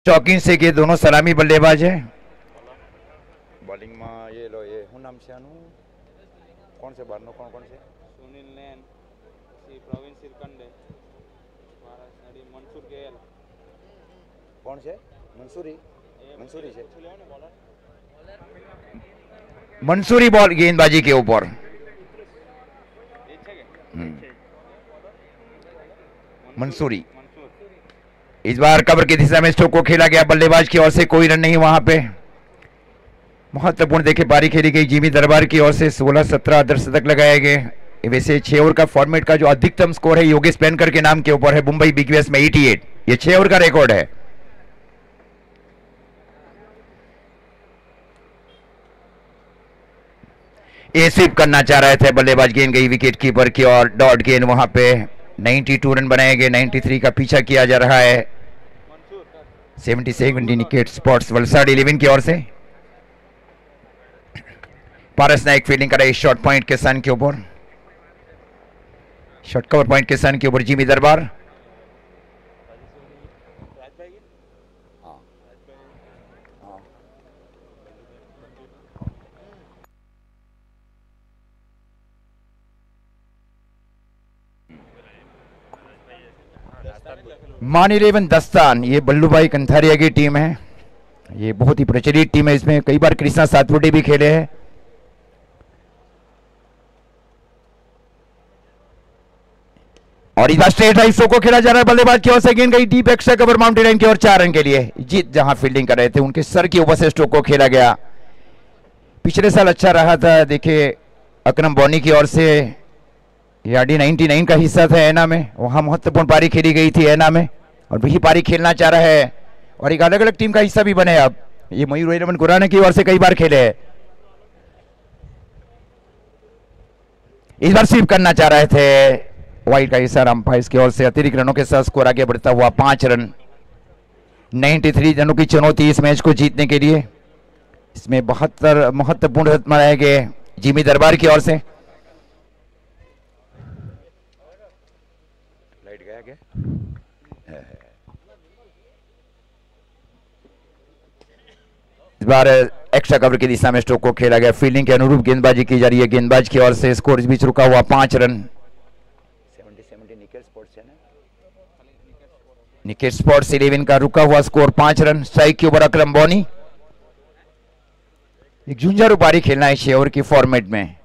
शौकीन से के दोनों सलामी बल्लेबाज है। बॉलिंग में ये लो ये हूँ नाम से आनु कौन से बारनो कौन कौन से सुनील नैन પછી પ્રવીણ સિરકંડે મારા સાડી મનસુર ગેલ कौन से मंसूरी मंसूरी से मंसूरी बॉल गेंदबाजी के ऊपर मंसूरी इस बार कवर की दिशा में स्ट्रोक को खेला गया, बल्लेबाज की ओर से कोई रन नहीं वहां पे। महत्वपूर्ण देखे पारी खेली गई जिमी दरबार की ओर से 16-17 अर्धशतक लगाए गए। वैसे 6 ओवर का फॉर्मेट का जो अधिकतम स्कोर है योगेश पेनकर के नाम के ऊपर है, मुंबई बिग बैश में 88। ये 6 ओवर का रिकॉर्ड है। ये स्वीप करना चाह रहे थे, बल्लेबाज गेंद गई विकेट कीपर की और डॉट गेंद वहां पे 92 रन बनाए गए। 93 का पीछा किया जा रहा है 77 विकेट स्पोर्ट्स वलसाड 11 की ओर से। पारस नायक फील्डिंग कर रहे शॉर्ट पॉइंट के सन के ऊपर, शॉर्ट कवर पॉइंट के सन के ऊपर जिमी दरबार। मान 11 दस्तान, ये बल्लू भाई कंथारिया की टीम है। ये बहुत ही प्रचलित टीम है, इसमें कई बार कृष्णा सातवटे भी खेले हैं। और इधर स्ट्रेट हाई शो को खेला जा रहा है, बल्लेबाज की ओर से गेंद गई deep extra cover mountain line की ओर 4 रन के लिए। जीत जहां फील्डिंग कर रहे थे उनके सर के ऊपर से स्ट्रोक को खेला गया। पिछले साल अच्छा रहा था, देखिए अकरम बॉनी की ओर से यार्डी 99 का हिस्सा था ऐना में, वहां महत्वपूर्ण पारी खेली गई थी ऐना में, और वही पारी खेलना चाह रहा है और एक अलग अलग टीम का हिस्सा भी बने। अब ये मयूर रमन खुराना की ओर से कई बार खेले हैं। इस बार स्वीप करना चाह रहे थे, वाइड का हिस्सा अंपायर की ओर से। अतिरिक्त रनों के साथ स्कोर आगे बढ़ता हुआ 5 रन। 93 रनों की चुनौती इस मैच को जीतने के लिए। इसमें 72 महत्वपूर्ण रन बनाए गए जिमी दरबार की ओर से। लाइट गया क्या? इस बार एक्स्ट्रा कवर की दिशा में स्ट्रोक को खेला गया, फील्डिंग के अनुरूप गेंदबाजी की जा रही है गेंदबाज की ओर से। स्कोर इस बीच रुका हुआ 5 रन। निकेट स्पोर्ट्स 11 का रुका हुआ स्कोर 5 रन। स्ट्राइक के ऊपर अकरम बॉनी। एक झुंझारू पारी खेलना है 6 ओवर की फॉर्मेट में।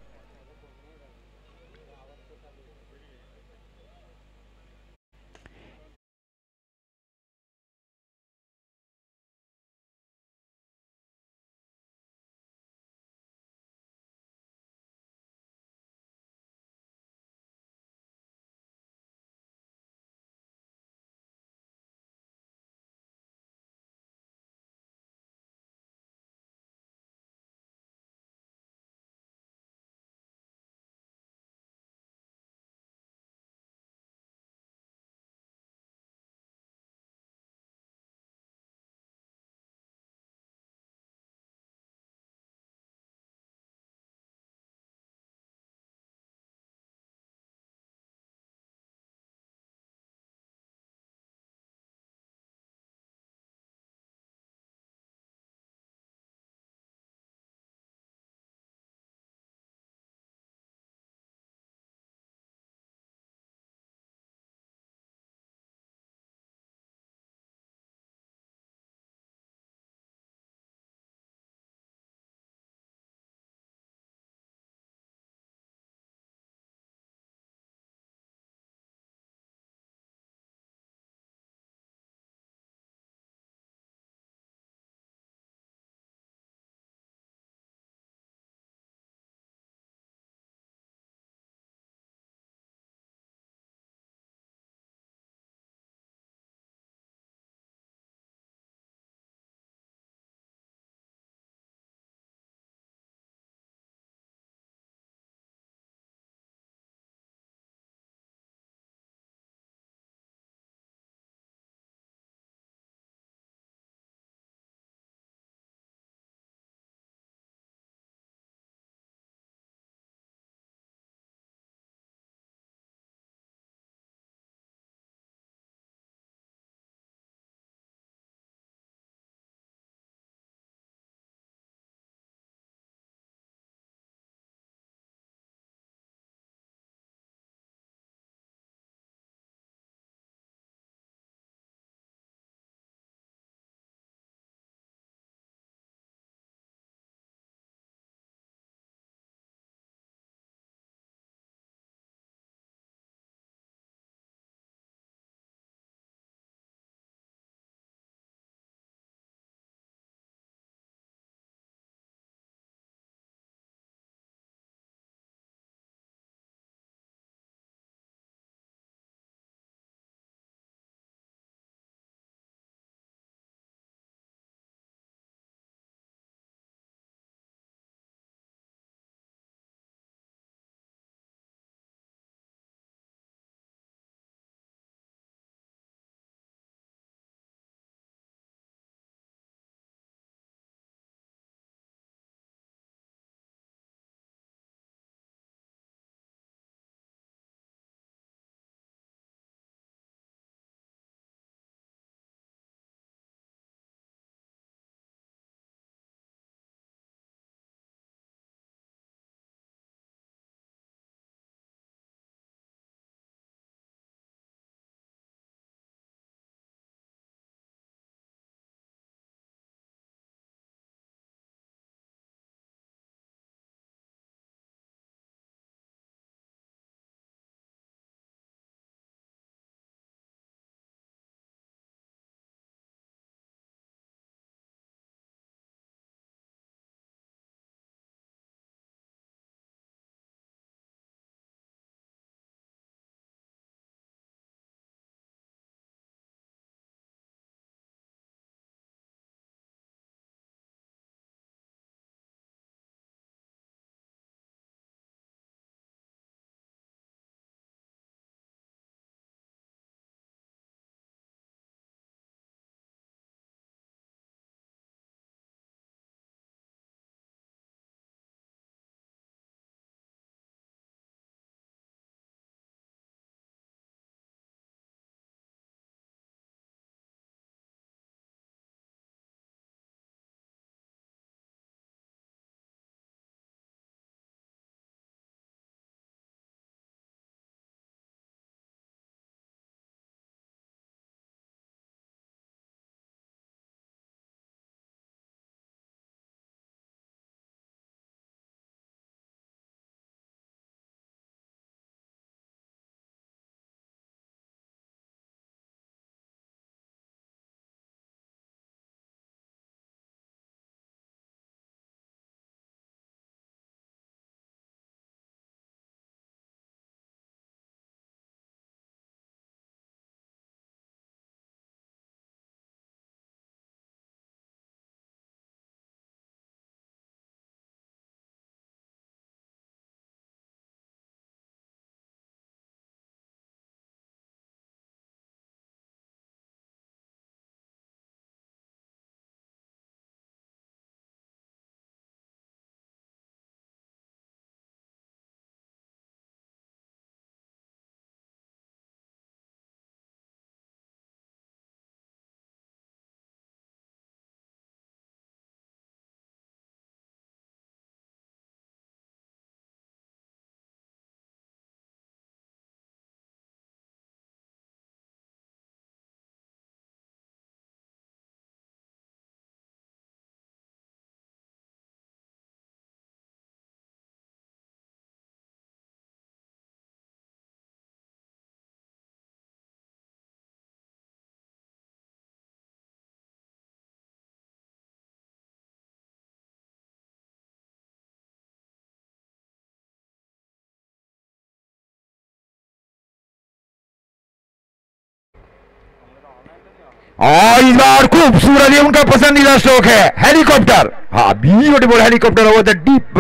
और इस बार खूबसूरत ये उनका पसंदीदा स्ट्रोक है, हेलीकॉप्टर। हाँ, beautiful helicopter over the deep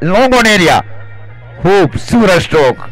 long on area, खूबसूरत stroke.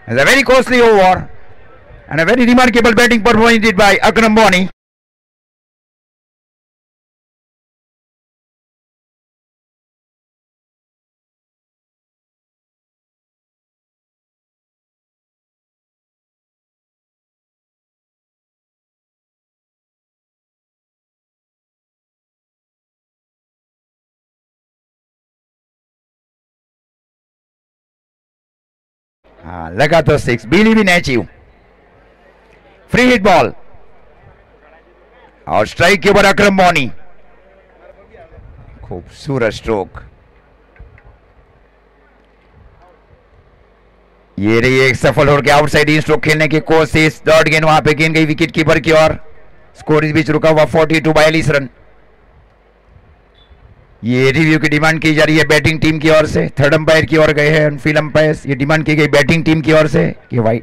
It's a very costly over and a very remarkable batting performance by Akram Boni. लगा तो 6, believe in achieve, free hit ball और strike के ऊपर अकरम Bonnie, खूबसूरत stroke. ये रही एक सफल होकर आउटसाइड इन स्ट्रोक खेलने की कोशिश, डॉट गेंद वहां पे गेंद गई विकेट कीपर की ओर, स्कोर इस बीच रुका हुआ 42 रन। ये रिव्यू की डिमांड की जा रही है बैटिंग टीम की ओर से, थर्ड अंपायर की ओर गए हैं अनफील्ड अंपायर्स, ये डिमांड की गई बैटिंग टीम की ओर से कि भाई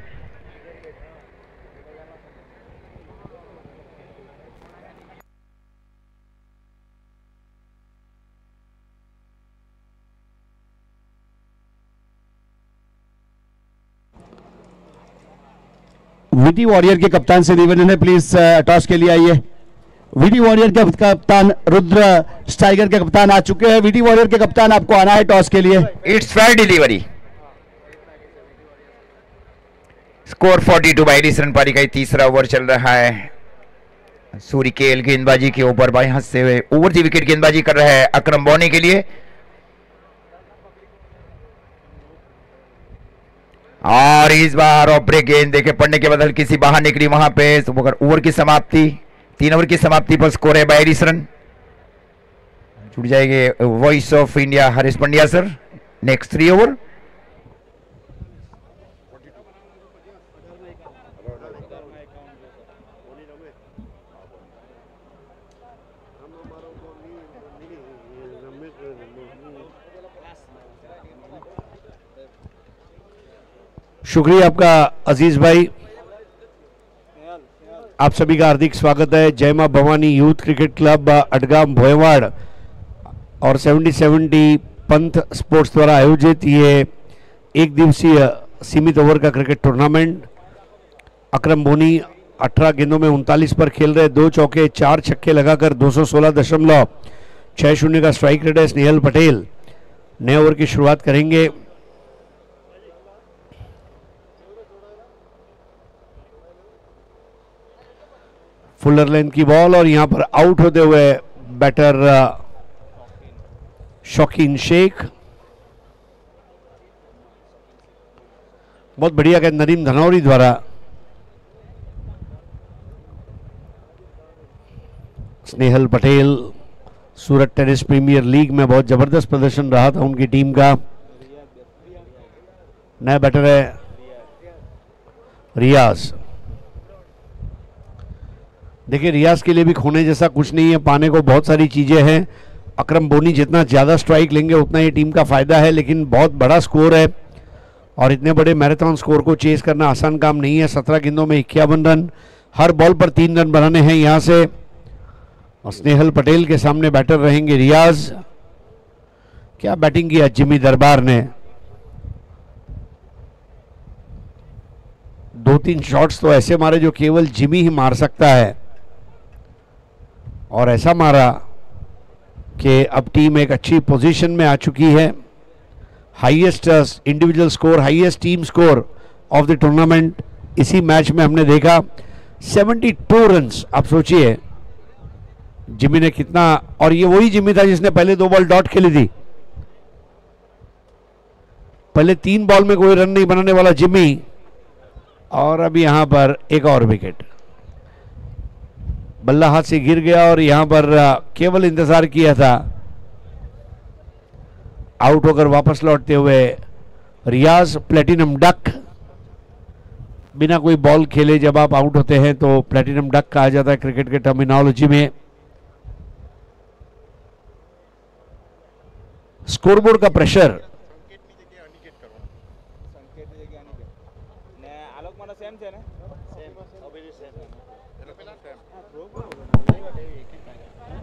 वीटी वॉरियर के कप्तान से निवेदन है, प्लीज टॉस के लिए आइए। वीटी वॉरियर के कप्तान रुद्र स्टाइगर के कप्तान आ चुके हैं। वीटी वॉरियर के कप्तान आपको आना है टॉस के लिए। It's fair delivery, score 42 run पारी का तीसरा ओवर चल रहा है। सूर्य केल गेंदबाजी के ऊपर बाएं हाथ से ओवर दी विकेट गेंदबाजी कर रहा है अकरम बॉनी के लिए, और इस बार ऑफ ब्रेक गेंद देखे पड़ने के बदल किसी बाहर निकली वहां पे। ओवर की समाप्ति, 3 ओवर की समाप्ति पर स्कोर है 42 रन। जुड़ जाएंगे voice of India Harish Pandya sir, next 3 over. शुक्रिया आपका अजीज भाई, आप सभी का हार्दिक स्वागत है। जय मां भवानी यूथ क्रिकेट क्लब अडगाम भोयवाड़ और 70-70 पंथ स्पोर्ट्स द्वारा आयोजित ये एक दिवसीय सीमित ओवर का क्रिकेट टूर्नामेंट। अकरम बोनी 18 गेंदों में 39 पर खेल रहे, 2 चौके 4 छक्के लगाकर 216.60 का स्ट्राइक रेट है। स्नेहल पटेल नए ओवर की शुरुआत करेंगे। फुलर लेंथ की बॉल और यहां पर आउट होते हुए बैटर शौकीन शेख। बहुत बढ़िया गेंद नरीम धनौरी द्वारा। स्नेहल पटेल सूरत टेनिस प्रीमियर लीग में बहुत जबरदस्त प्रदर्शन रहा था उनकी टीम का। नया बैटर है रियाज। देखिए रियाज के लिए भी खोने जैसा कुछ नहीं है, पाने को बहुत सारी चीजें हैं। अकरम बोनी जितना ज्यादा स्ट्राइक लेंगे उतना ही टीम का फायदा है, लेकिन बहुत बड़ा स्कोर है और इतने बड़े मैराथन स्कोर को चेस करना आसान काम नहीं है। 17 गेंदों में 51 रन, हर बॉल पर 3 रन बनाने हैं यहां से। और स्नेहल पटेल के सामने बैटर रहेंगे रियाज। क्या बैटिंग किया जिमी दरबार ने, 2-3 शॉट्स तो ऐसे मारे जो केवल जिमी ही मार सकता है, और ऐसा मारा कि अब टीम एक अच्छी पोजीशन में आ चुकी है। Highest individual score, highest team score of the tournament इसी मैच में हमने देखा, 72 रन्स। आप सोचिए जिमी ने कितना, और ये वही जिमी था जिसने पहले 2 बॉल डॉट खेली थी। पहले 3 बॉल में कोई रन नहीं बनाने वाला जिम्मी, और अब यहां पर एक और विकेट। बल्ला हाथ से गिर गया और यहां पर केवल इंतजार किया था। आउट होकर वापस लौटते हुए रियाज प्लेटिनम डक। बिना कोई बॉल खेले जब आप आउट होते हैं तो प्लेटिनम डक कहा जाता है क्रिकेट के टर्मिनोलॉजी में। स्कोरबोर्ड का प्रेशर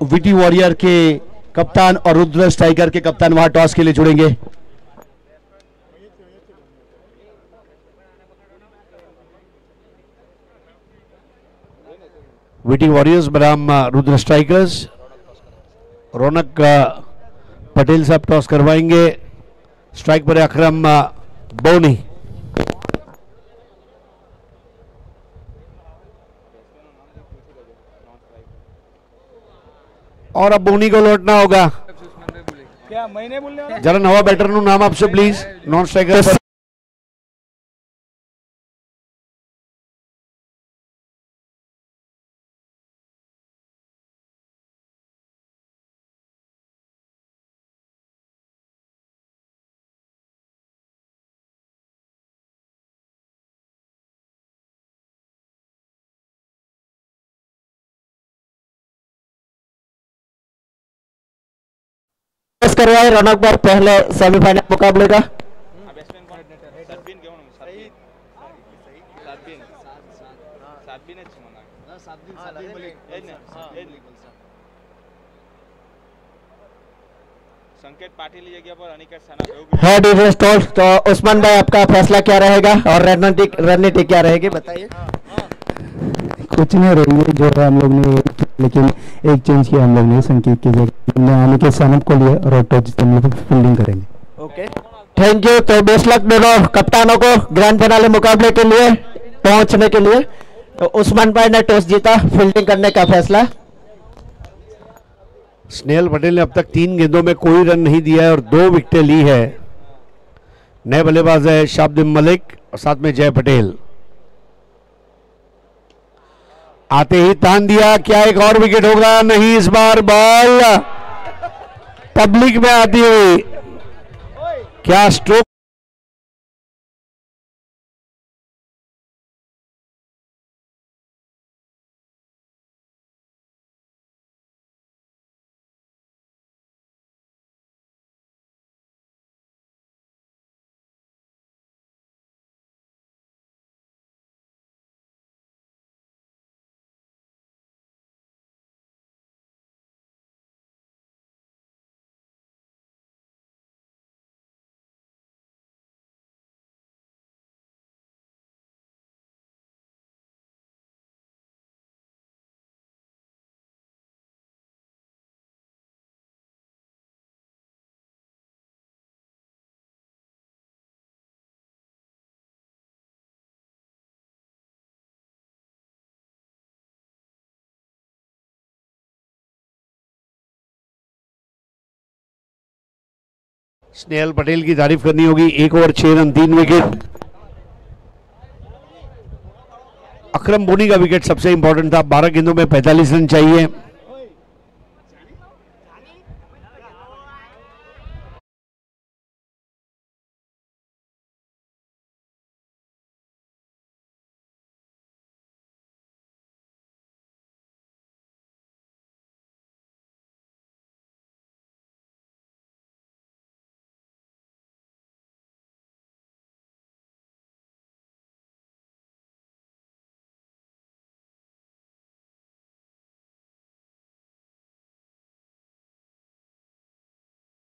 विटी वॉरियर के कप्तान और रुद्र स्ट्राइकर के कप्तान वहां टॉस के लिए जुड़ेंगे। विटी वॉरियर्स बनाम रुद्र स्ट्राइकर्स। रौनक पटेल साहब टॉस करवाएंगे। स्ट्राइक पर अकरम बोनी। और अब बोनी को लौटना होगा। क्या महीने बोलने वाला? जरा नवा बैटर नु नाम आपसे प्लीज। नॉन स्ट्राइकर पर करवाए रौनक पर पहले सेमीफाइनल मुकाबले का। बैट्समैन कौन? सरबीन केवण सरबीन सरबीन सरबीन જ છે મને संकेत पाटिल की जगह पर अनिकेत साना। है डिफेंस टॉस। तो उस्मान भाई आपका फैसला क्या रहेगा और रणनीति क्या रहेगी बताइए। कुछ नहीं रही है जो है हम लोग ने, लेकिन एक चेंज किया हम लोग ने। संकेत की जगह हमने अनिकेत सानप को लिया और हम लोग फील्डिंग करेंगे। Okay, thank you. तो बेस्ट लक दोनों कप्तानों को ग्रैंड फिनाले मुकाबले के लिए पहुंचने के लिए। तो उस्मान भाई ने टॉस जीता, फील्डिंग करने का फैसला। स्नेहल पटेल ने अब तक 3 गेंदों में कोई रन नहीं दिया है और 2 विकेटें ली है। नए बल्लेबाज है शाब्दिन मलिक और साथ में जय पटेल। आते ही तान दिया, क्या एक और विकेट होगा? नहीं, इस बार बॉल पब्लिक में आती हुई। क्या स्ट्रोक! स्नेहल पटेल की तारीफ करनी होगी। 1 ओवर 6 रन 3 विकेट। अकरम बोनी का विकेट सबसे इंपॉर्टेंट था। 12 गेंदों में 45 रन चाहिए।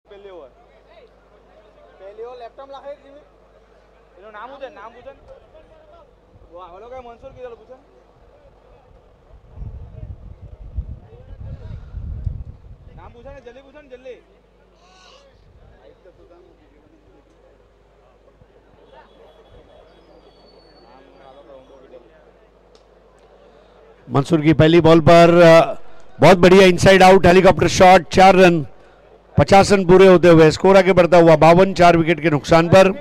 पहली ओवर लेफ्ट आर्म लाखे एनो नाम पूछन वो आवलो काय मनसूर किदल पूछन नाम पूछन जल्दी मंसूर की पहली बॉल पर बहुत बढ़िया inside out helicopter shot, 4 run. 50 run पूरे होते हुए स्कोर आगे बढ़ता हुआ 52, 4 विकेट के नुकसान पर।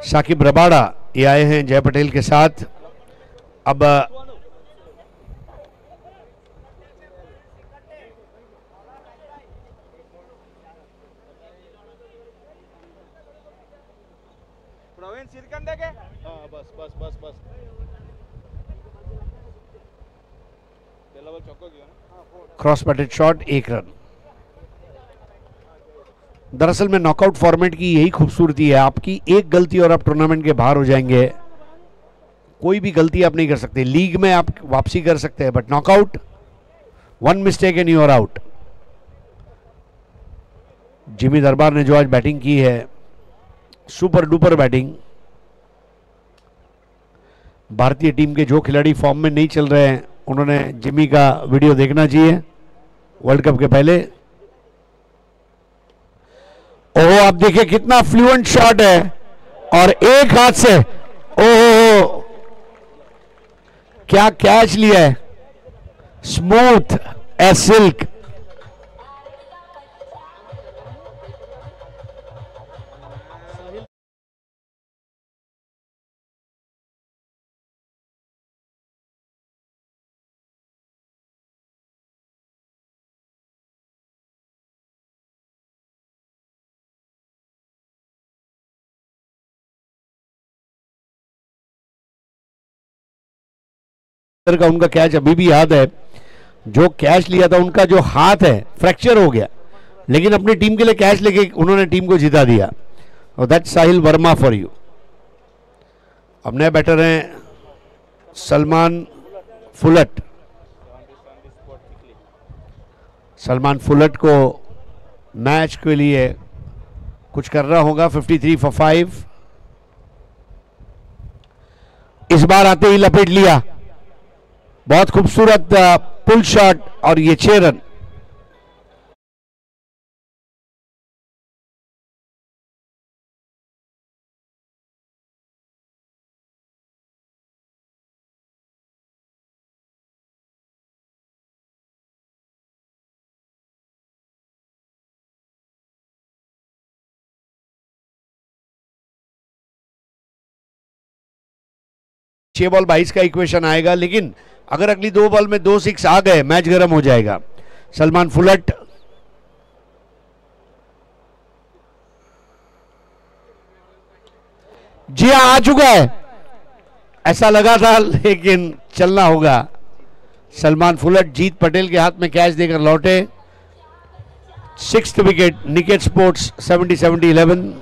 साकिब रबाड़ा ये आए हैं जय पटेल के साथ। अब प्रवीण सिरकंडे के बस बस बस बस पहला बॉल चौका गया ना। Cross batted shot, 1 run. दरअसल में नॉकआउट फॉर्मेट की यही खूबसूरती है, आपकी एक गलती और आप टूर्नामेंट के बाहर हो जाएंगे। कोई भी गलती आप नहीं कर सकते। लीग में आप वापसी कर सकते हैं, but knockout, 1 mistake and you are out. Jimmy Darbar ने जो आज बैटिंग की है, सुपर डुपर बैटिंग। भारतीय टीम के जो खिलाड़ी फॉर्म में नहीं चल रहे हैं, उन्होंने जिमी का वीडियो देखना चाहिए वर्ल्ड कप के पहले। ओहो, आप देखिए कितना फ्लुएंट शॉट है और एक हाथ से, ओहो क्या कैच लिया है, स्मूथ एज सिल्क। का उनका कैच अभी भी याद है, जो कैच लिया था उनका जो हाथ है फ्रैक्चर हो गया, लेकिन अपनी टीम के लिए कैच लेके उन्होंने टीम को जिता दिया। और that Sahil Verma for you. अब नए बैटर हैं सलमान फुलट। सलमान फुलट को मैच के लिए कुछ करना होगा। 53 फॉर 5। इस बार आते ही लपेट लिया, बहुत खूबसूरत पुल शॉट और ये 6 रन। छह बॉल 22 का इक्वेशन आएगा, लेकिन अगर अगली 2 बॉल में 2 6 आ गए, मैच गर्म हो जाएगा। सलमान फुलट जी हाँ, आ चुका है, ऐसा लगा था, लेकिन चलना होगा। सलमान फुलट जीत पटेल के हाथ में कैच देकर लौटे। 6th wicket, naked sports 70-11।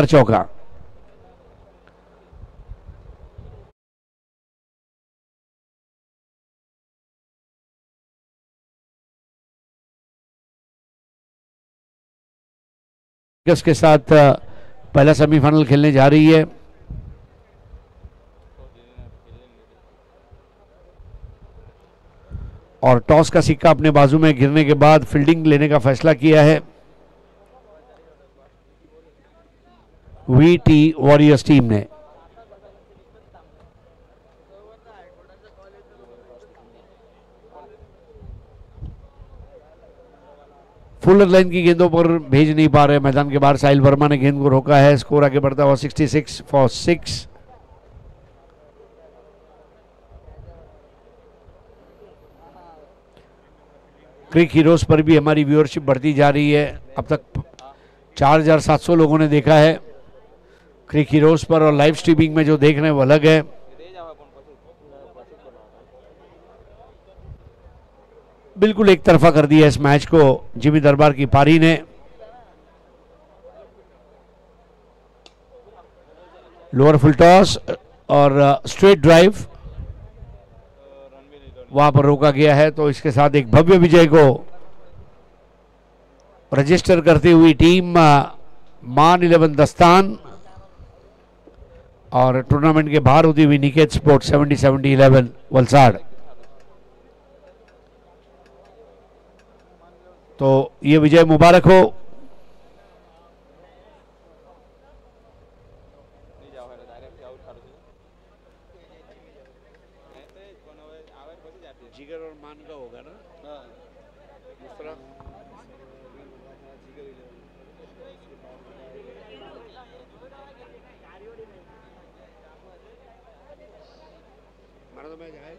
शानदार चौका। के साथ पहला सेमीफाइनल खेलने जा रही है। और टॉस का सिक्का अपने बाजू में गिरने के बाद फील्डिंग लेने का फैसला किया है वीटी वॉरियर्स टीम ने। फुलर लाइन की गेंदों पर भेज नहीं पा रहे मैदान के बाहर। साहिल वर्मा ने गेंद को रोका है। स्कोर आगे बढ़ता हुआ 66 फॉर 6। क्रिक हीरोज पर भी हमारी व्यूअरशिप बढ़ती जा रही है। अब तक 4700 लोगों ने देखा है क्रिक हीरोज पर, और लाइव स्ट्रीमिंग में जो देख रहे हैं वो अलग है। बिल्कुल एक तरफा कर दिया इस मैच को जिमी दरबार की पारी ने। लोअर फुल टॉस और स्ट्रेट ड्राइव वहां पर रोका गया है। तो इसके साथ एक भव्य विजय को रजिस्टर करती हुई टीम मान 11 दस्तान और टूर्नामेंट के बाहर होती हुई निकेत स्पोर्ट 70-70-11 वलसाड़। तो ये विजय मुबारक हो। जिगर और मान का होगा ना। दूसरा मैन ऑफ द मैच है।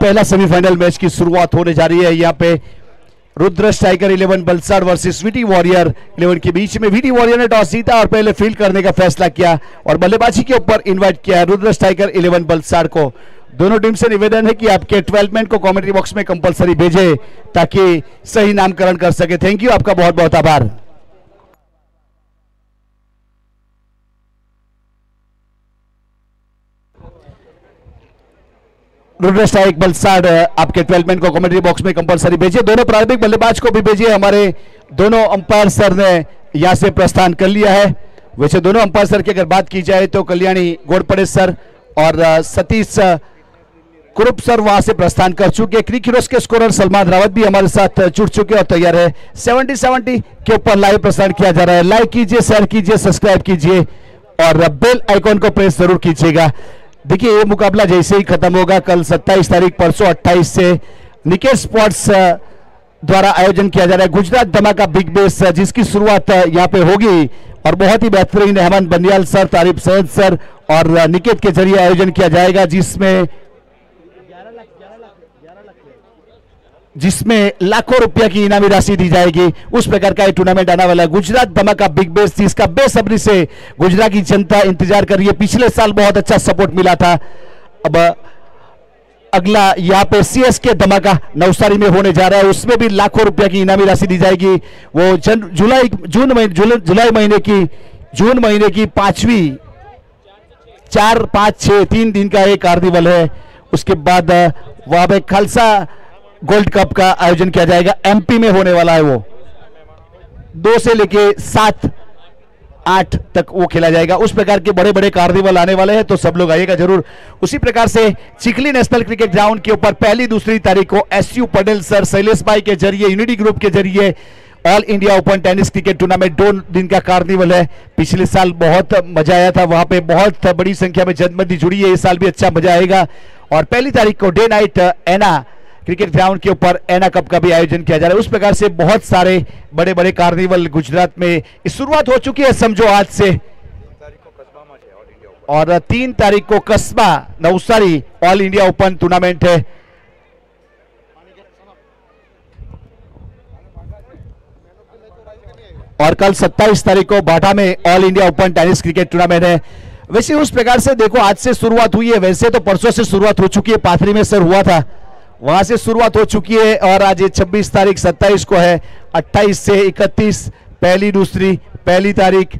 पहला सेमीफाइनल मैच की शुरुआत होने जा रही है। यहाँ पे Rudra striker 11 Valsad versus VT warrior 11 के बीच में वीटी वॉरियर ने टॉस जीता और पहले फील्ड करने का फैसला किया और बल्लेबाजी के ऊपर इनवाइट किया है रुद्र स्ट्राइकर 11 वलसाड को। दोनों टीम से निवेदन है कि आपके 12 मैन को कमेंट्री बॉक्स में कंपलसरी भेजें ताकि सही नामकरण कर सके। थैंक यू, आपका बहुत बहुत आभार। रुद्र स्ट्राइक वलसाड आपके 12 मैन को कमेंट्री बॉक्स में कंपलसरी भेजिए। दोनों प्रारंभिक बल्लेबाज को भी भेजिए। हमारे दोनों अंपायर सर ने यहां से प्रस्थान कर लिया है। वैसे दोनों अंपायर सर की अगर बात की जाए तो कल्याणी गोडपड़े सर और सतीश कुरुप सर वहां से प्रस्थान कर चुके। क्रिक हीरोज के स्कोरर सलमान रावत भी हमारे साथ जुड़ चुके और तैयार है। 70 के ऊपर लाइव प्रसारण किया जा रहा है। लाइक कीजिए, शेयर कीजिए, सब्सक्राइब कीजिए और बेल आइकॉन को प्रेस जरूर कीजिएगा। देखिए ये मुकाबला जैसे ही खत्म होगा, कल 27 तारीख, परसों 28 से निकेत स्पोर्ट्स द्वारा आयोजन किया जा रहा है गुजरात धमाका बिग बेस, जिसकी शुरुआत यहाँ पे होगी और बहुत ही बेहतरीन हेमंत बनियाल सर, तारिफ सैयद सर और निकेत के जरिए आयोजन किया जाएगा, जिसमें लाखों रुपया की इनामी राशि दी जाएगी। उस प्रकार का ये टूर्नामेंट आने वाला है गुजरात धमाका बिग बेस, जिसका बेसब्री से गुजरात की जनता इंतजार कर रही है। पिछले साल बहुत अच्छा सपोर्ट मिला था। अब अगला यहाँ पे सीएसके धमाका नवसारी में होने जा रहा है, उसमें भी लाखों रुपया की इनामी राशि दी जाएगी। वो जुलाई महीने की 5वीं 4, 5, 6 3 दिन का एक कार्निवल है। उसके बाद वहां पे खालसा गोल्ड कप का आयोजन किया जाएगा, एमपी में होने वाला है। वो 2 से लेके 7, 8 तक वो खेला जाएगा। उस प्रकार के बड़े बड़े कार्निवल आने वाले हैं, तो सब लोग आइएगा जरूर। उसी प्रकार से चिखली नेशनल क्रिकेट ग्राउंड के ऊपर 1, 2 तारीख को एसयू पटेल सर, शैलेश भाई के जरिए, यूनिटी ग्रुप के जरिए all India open tennis cricket tournament 2 दिन का कार्निवल है। पिछले साल बहुत मजा आया था, वहां पे बहुत बड़ी संख्या में जनमंदी जुड़ी है। इस साल भी अच्छा मजा आएगा। और 1 तारीख को डे नाइट एना क्रिकेट ग्राउंड के ऊपर एना कप का भी आयोजन किया जा रहा है। उस प्रकार से बहुत सारे बड़े बड़े कार्निवल गुजरात में शुरुआत हो चुकी है, समझो आज से। और 3 तारीख को कस्बा Navsari all India open tournament है। और कल 27 तारीख को बाटा में all India open tennis cricket tournament है। वैसे उस प्रकार से देखो आज से शुरुआत हुई है, वैसे तो परसों से शुरुआत हो चुकी है, पाथरी में सर हुआ था, वहां से शुरुआत हो चुकी है। और आज 26 तारीख 27 को है, 28 से 31 1, 2 तारीख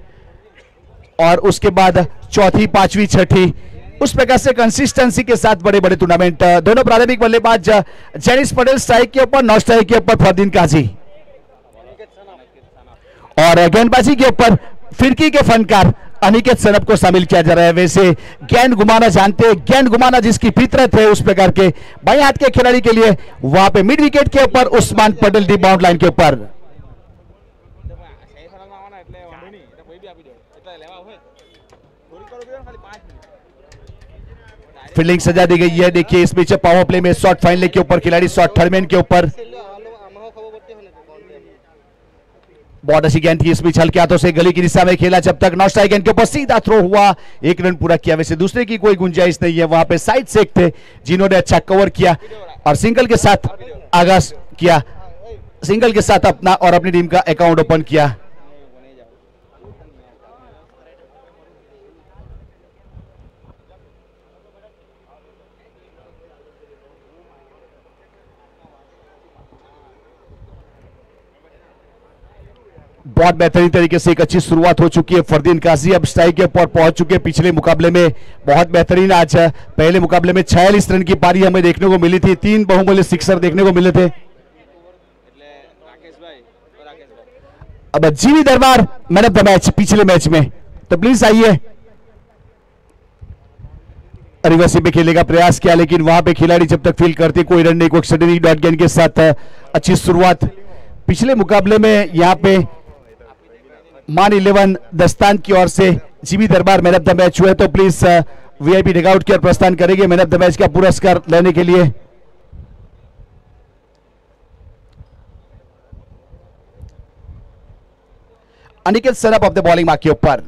और उसके बाद 4, 5, 6। उस प्रकार से कंसिस्टेंसी के साथ बड़े बड़े टूर्नामेंट। दोनों प्रारंभिक बल्लेबाज जेनिस पटेल स्ट्राइक के ऊपर, नॉन स्ट्राइक के ऊपर फरदीन काजी और गेंदबाजी के ऊपर फिरकी के फनकार अनिकेत सनप को शामिल किया जा रहा है। वैसे गेंद घुमाना जानते हैं, गेंद घुमाना जिसकी फितरत है, उस प्रकार के बाएं हाथ के खिलाड़ी के लिए वहां पे मिड विकेट के ऊपर Usman Patel D bound line के ऊपर। फील्डिंग सजा दी गई है। देखिए इस बीच पावर प्ले में शॉर्ट फाइनल के ऊपर खिलाड़ी, शॉर्ट थर्डमैन के ऊपर बहुत अच्छी गेंद थी। इस बीच हल्के हाथों से गली की दिशा में खेला, जब तक नॉन स्ट्राइक गेंद के ऊपर सीधा थ्रो हुआ, 1 रन पूरा किया। वैसे दूसरे की कोई गुंजाइश नहीं है, वहां पे साइड से थे जिन्होंने अच्छा कवर किया और सिंगल के साथ आगाज किया, सिंगल के साथ अपना और अपनी टीम का अकाउंट ओपन किया। बहुत बेहतरीन तरीके से एक अच्छी शुरुआत हो चुकी है। फरदीन काजी अब स्ट्राइक के ऊपर पहुंच चुके हैं। पिछले मुकाबले में बहुत बेहतरीन, आज पहले मुकाबले में 46 रन की पारी हमें देखने को मिली थी, 3 बहुमूल्य सिक्सर देखने को मिले थे। अब जीवी दरबार मैन ऑफ द मैच पिछले मैच में, तो प्लीज आइए। रिवर्सी पे खेलने का प्रयास किया, लेकिन वहां पे खिलाड़ी जब तक फील करते कोई रन नहीं, कोई एक्स्ट्राऑर्डिनरी डॉट गेंद के साथ अच्छी शुरुआत। पिछले मुकाबले में यहाँ पे मान 11 दस्तान की ओर से जीवी दरबार मैन ऑफ द मैच हुए, तो प्लीज वीआईपी डगआउट की ओर प्रस्थान करेंगे मैन ऑफ द मैच का पुरस्कार लेने के लिए। Aniket snuff of the bowling mark के ऊपर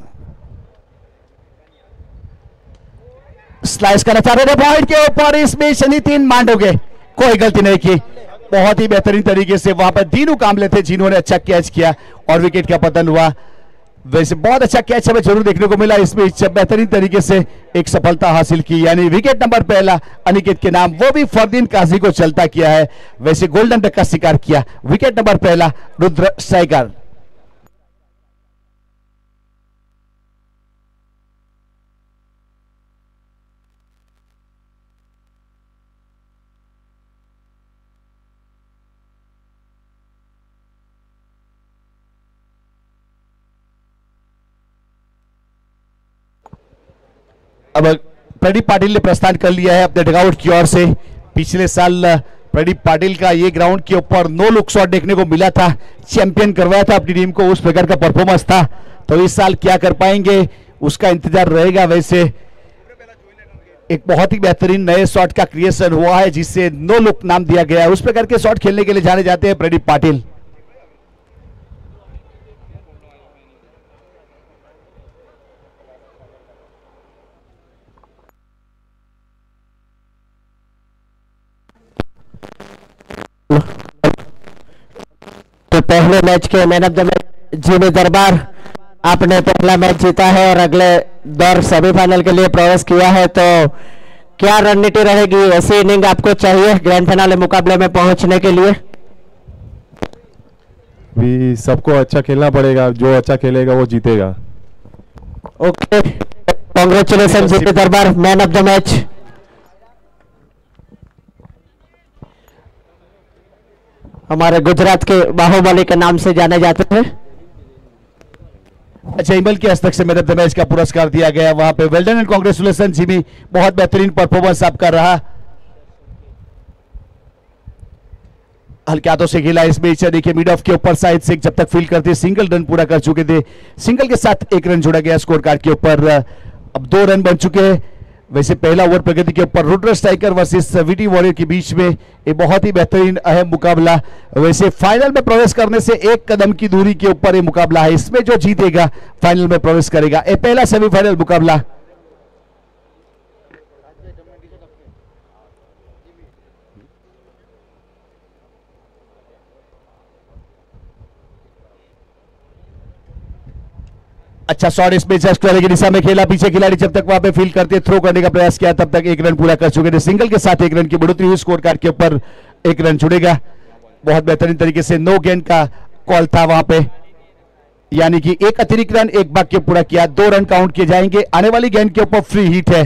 स्लाइस करना चाह रहे थे पॉइंट के ऊपर, इसमें नितिन मांडोगे कोई गलती नहीं की, बहुत ही बेहतरीन तरीके से वहां पर दीनू कामले थे जिन्होंने अच्छा कैच किया और विकेट का पतन हुआ। वैसे बहुत अच्छा कैच हमें जरूर देखने को मिला इसमें, बेहतरीन तरीके से एक सफलता हासिल की, यानी विकेट नंबर पहला अनिकेत के नाम, वो भी फरदीन काजी को चलता किया है। वैसे गोल्डन डक का शिकार किया, विकेट नंबर पहला रुद्र स्ट्राइकर। अब प्रदीप पाटिल ने प्रस्थान कर लिया है अपने डगआउट की ओर से। पिछले साल प्रदीप पाटिल का ये ग्राउंड के ऊपर नो लुक शॉट देखने को मिला था, चैंपियन करवाया था अपनी टीम को, उस प्रकार का परफॉर्मेंस था। तो इस साल क्या कर पाएंगे उसका इंतजार रहेगा। वैसे एक बहुत ही बेहतरीन नए शॉट का क्रिएशन हुआ है जिससे नो लुक नाम दिया गया है, उस प्रकार के शॉट खेलने के लिए जाने जाते हैं प्रदीप पाटिल। तो पहले मैच के man of the match Jimmy दरबार, आपने पहला मैच जीता है और अगले दौर सेमीफाइनल के लिए प्रवेश किया है, तो क्या रणनीति रहेगी, ऐसी इनिंग आपको चाहिए ग्रैंड फिनाले मुकाबले में पहुंचने के लिए? भी सबको अच्छा खेलना पड़ेगा, जो अच्छा खेलेगा वो जीतेगा। ओके, कांग्रेचुलेशन जिमी दरबार, मैन ऑफ द मैच। हमारे गुजरात के बाहुबली के नाम से जाने जाते हैं। अच्छा, इमल के हस्तक से मैन ऑफ द मैच का पुरस्कार दिया गया वहां पे। Well done and congratulation Jimmy, बहुत बेहतरीन परफॉर्मेंस आपका रहा। हल्के हाथों से खेला इस मैच। देखिए मिड ऑफ के ऊपर साइड से जब तक फील्ड करते सिंगल रन पूरा कर चुके थे, सिंगल के साथ एक रन जुड़ा गया स्कोर कार्ड के ऊपर। अब 2 रन बन चुके हैं। वैसे पहला ओवर प्रगति के ऊपर Rudra striker versus VT warrior के बीच में एक बहुत ही बेहतरीन अहम मुकाबला। वैसे फाइनल में प्रवेश करने से एक कदम की दूरी के ऊपर ये मुकाबला है, इसमें जो जीतेगा फाइनल में प्रवेश करेगा। ये पहला सेमीफाइनल मुकाबला। अच्छा शॉट इस पे जस्ट वाले की दिशा में खेला, पीछे खिलाड़ी जब तक वहां पे फील्ड करते थ्रो करने का प्रयास किया तब तक 1 रन पूरा कर चुके थे। सिंगल के साथ 1 रन की बढ़ोतरी हुई, स्कोर कार्ड के ऊपर 1 रन जुड़ेगा। बहुत बेहतरीन तरीके से नो गेंद का कॉल था वहां पे, यानी कि 1 अतिरिक्त रन 1 भाग के पूरा किया, 2 रन काउंट किए जाएंगे। आने वाली गेंद के ऊपर फ्री हिट है,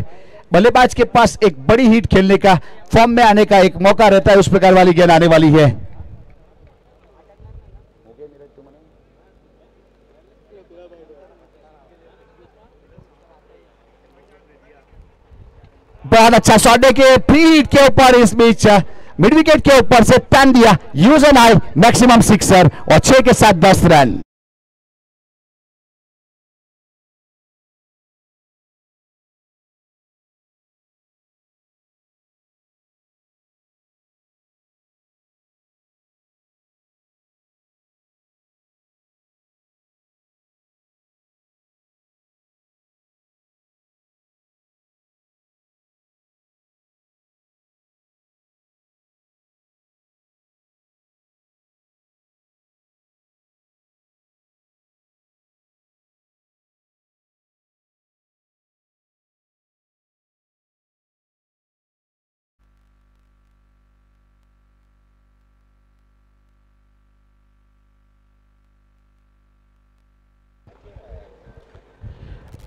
बल्लेबाज के पास एक बड़ी हिट खेलने का, फॉर्म में आने का एक मौका रहता है, उस प्रकार वाली गेंद आने वाली है। बहुत अच्छा शॉट देके फ्री हिट के ऊपर इस बीच मिड विकेट के ऊपर से टर्न दिया, use N I maximum sixer और 6 के साथ 10 रन।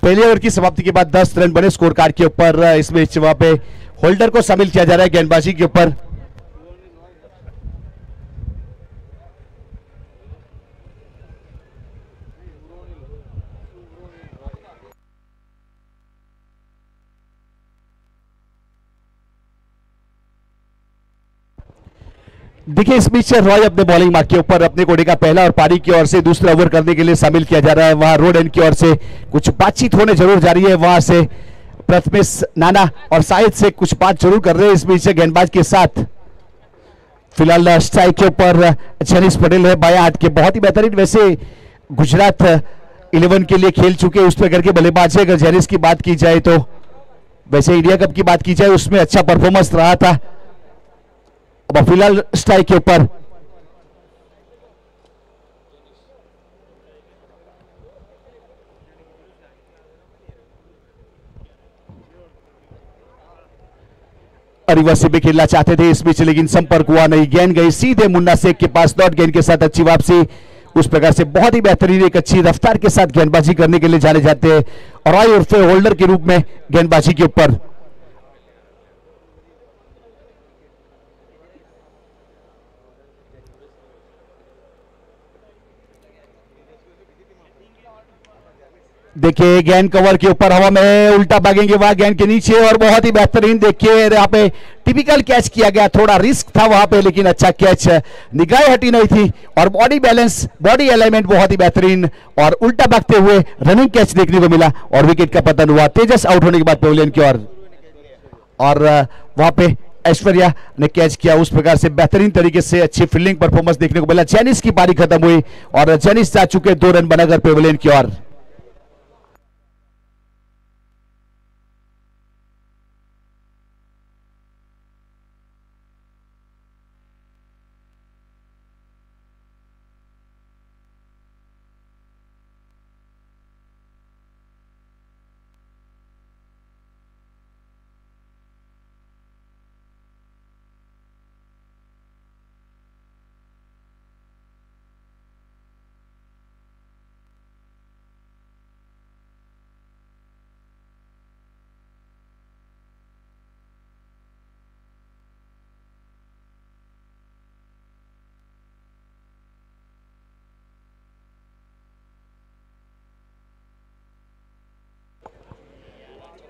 पहले ओवर की समाप्ति के बाद 10 रन बने स्कोर कार्ड के ऊपर। इस मैच वहां पे होल्डर को शामिल किया जा रहा है गेंदबाजी के ऊपर। देखिए इस बीच रॉय अपने बॉलिंग मार्क के ऊपर अपने कोडे का पहला और पारी की ओर से दूसरा ओवर करने के लिए शामिल किया जा रहा है। वहां रोड एंड की ओर से कुछ बातचीत होने जरूर जा रही है, वहां से प्रथमेश नाना और शायद से कुछ बात जरूर कर रहे हैं इस बीच गेंदबाज के साथ। फिलहाल स्ट्राइक के ऊपर जनीश पटेल है बाया हाथ के, बहुत ही बेहतरीन वैसे गुजरात 11 के लिए खेल चुके उस प्रकार के बल्लेबाज है। अगर जनीश की बात की जाए तो वैसे इंडिया कप की बात की जाए उसमें अच्छा परफॉर्मेंस रहा था अब फिलहाल स्ट्राइक के ऊपर रिवर्स भी खेलना चाहते थे इस बीच, लेकिन संपर्क हुआ नहीं। गेंद गई सीधे मुन्ना शेख के पास, डॉट गेंद के साथ अच्छी वापसी। उस प्रकार से बहुत ही बेहतरीन एक अच्छी रफ्तार के साथ गेंदबाजी करने के लिए जाने जाते हैं और आई उर्फे होल्डर के रूप में गेंदबाजी के ऊपर। देखिए गेंद कवर के ऊपर हवा में उल्टा भागेंगे वहां गेंद के नीचे, और बहुत ही बेहतरीन देखिए यहाँ पे टिपिकल कैच किया गया। थोड़ा रिस्क था वहां पे, लेकिन अच्छा कैच, निगाहें हटी नहीं थी और बॉडी बैलेंस, बॉडी अलाइनमेंट बहुत ही बेहतरीन, और उल्टा भागते हुए रनिंग कैच देखने को मिला और विकेट का पतन हुआ। तेजस आउट होने के बाद पेविलियन की ओर, और वहां पे ऐश्वर्या ने कैच किया। उस प्रकार से बेहतरीन तरीके से अच्छी फील्डिंग परफॉर्मेंस देखने को मिला। जेनिस की पारी खत्म हुई और जेनिस जा चुके 2 रन बनाकर पेविलियन की ओर।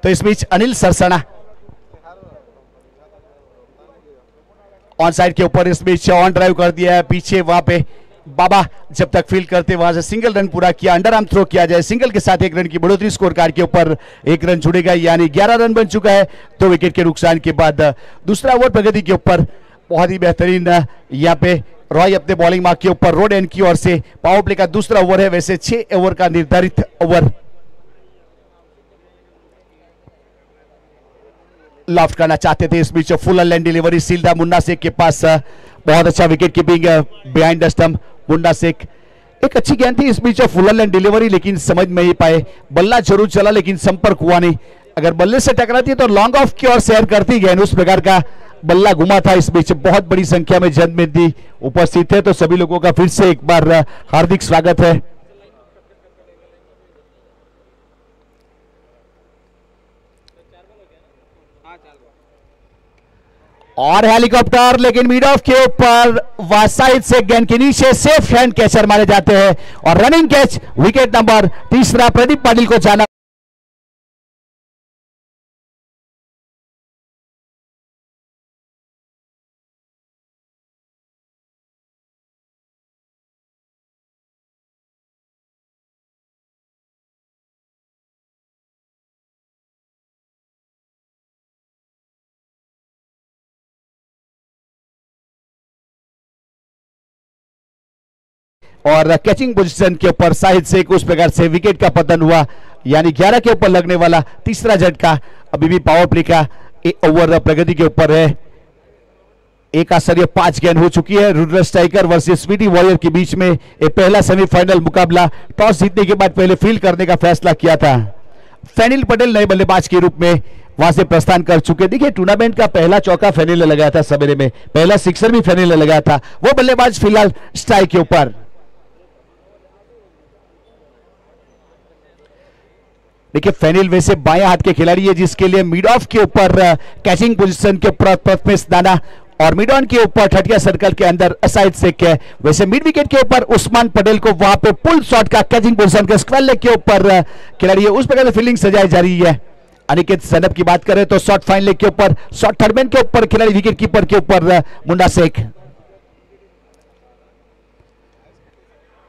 तो इस बीच अनिल सरसना ऑन साइड के ऊपर इस बीच ऑन ड्राइव कर दिया है। पीछे वहां पे बाबा जब तक फील्ड करते वहां से सिंगल रन पूरा किया। अंडर आर्म थ्रो किया जाए, सिंगल के साथ 1 रन की बढ़ोतरी स्कोर कार्ड के ऊपर, 1 रन जुड़ेगा यानी 11 रन बन चुका है 2 विकेट के नुकसान के बाद। दूसरा ओवर प्रगति के ऊपर बहुत ही बेहतरीन यहाँ पे रॉय अपने बॉलिंग मार्क के ऊपर रोड एंड की ओर से पावर प्ले का दूसरा ओवर है। वैसे 6 ओवर का निर्धारित ओवर लॉफ्ट करना चाहते थे। इस बीच फुल लैंड डिलीवरी सीधा मुन्ना शेख के पास, बहुत अच्छा wicket keeping behind the stump Munna Shaikh. एक अच्छी गेंद थी इस बीच फुल लैंड डिलीवरी, लेकिन समझ में ही पाए। बल्ला जरूर चला लेकिन संपर्क हुआ नहीं। अगर बल्ले से टकराती तो लॉन्ग ऑफ की ओर शेयर करती गेंद, उस प्रकार का बल्ला घुमा था। इस बीच बहुत बड़ी संख्या में जनमेदी उपस्थित है, तो सभी लोगों का फिर से एक बार हार्दिक स्वागत है। और हेलीकॉप्टर, लेकिन मिड ऑफ के ऊपर वह साइड से गेंद के नीचे सेफ हैंड कैचर मारे जाते हैं और running catch, wicket number 3 Pradeep Patil को जाना। और कैचिंग पोजीशन के ऊपर साहिद से उस प्रकार से विकेट का पतन हुआ, यानी 11 के ऊपर लगने वाला तीसरा झटका। अभी भी पावर प्ले का ओवर प्रगति के ऊपर है। एक आश्चर्य 5 गेंद हो चुकी है। Rudra striker versus sweety warrior के बीच में एक पहला सेमीफाइनल मुकाबला। टॉस जीतने के बाद पहले फील्ड करने का फैसला किया था। फैनिल पटेल नए बल्लेबाज के रूप में वहां से प्रस्थान कर चुके। देखिए टूर्नामेंट का पहला चौका फैनिल ने लगाया था सवेरे में, पहला सिक्सर भी फैनिल ने लगाया था। वो बल्लेबाज फिलहाल स्ट्राइक के ऊपर। देखिए फैनिल वैसे बाएं हाथ के खिलाड़ी है, जिसके लिए मिड ऑफ के ऊपर कैचिंग पोजीशन के ऊपर प्रथमेश दाना और मिड ऑन के ऊपर ठटिया सर्कल के अंदर असाइड से है। वैसे मिड विकेट के ऊपर उस्मान पटेल को वहां पे पुल शॉट का कैचिंग पोजीशन के स्क्वायर लेग के ऊपर खिलाड़ी है, उस प्रकार से फील्डिंग सजाई जा रही है। अनिकेत सैनब की बात करें तो शॉर्ट फाइन लेग के ऊपर, शॉर्ट थर्डमैन के ऊपर खिलाड़ी, विकेट कीपर के ऊपर मुन्ना शेख।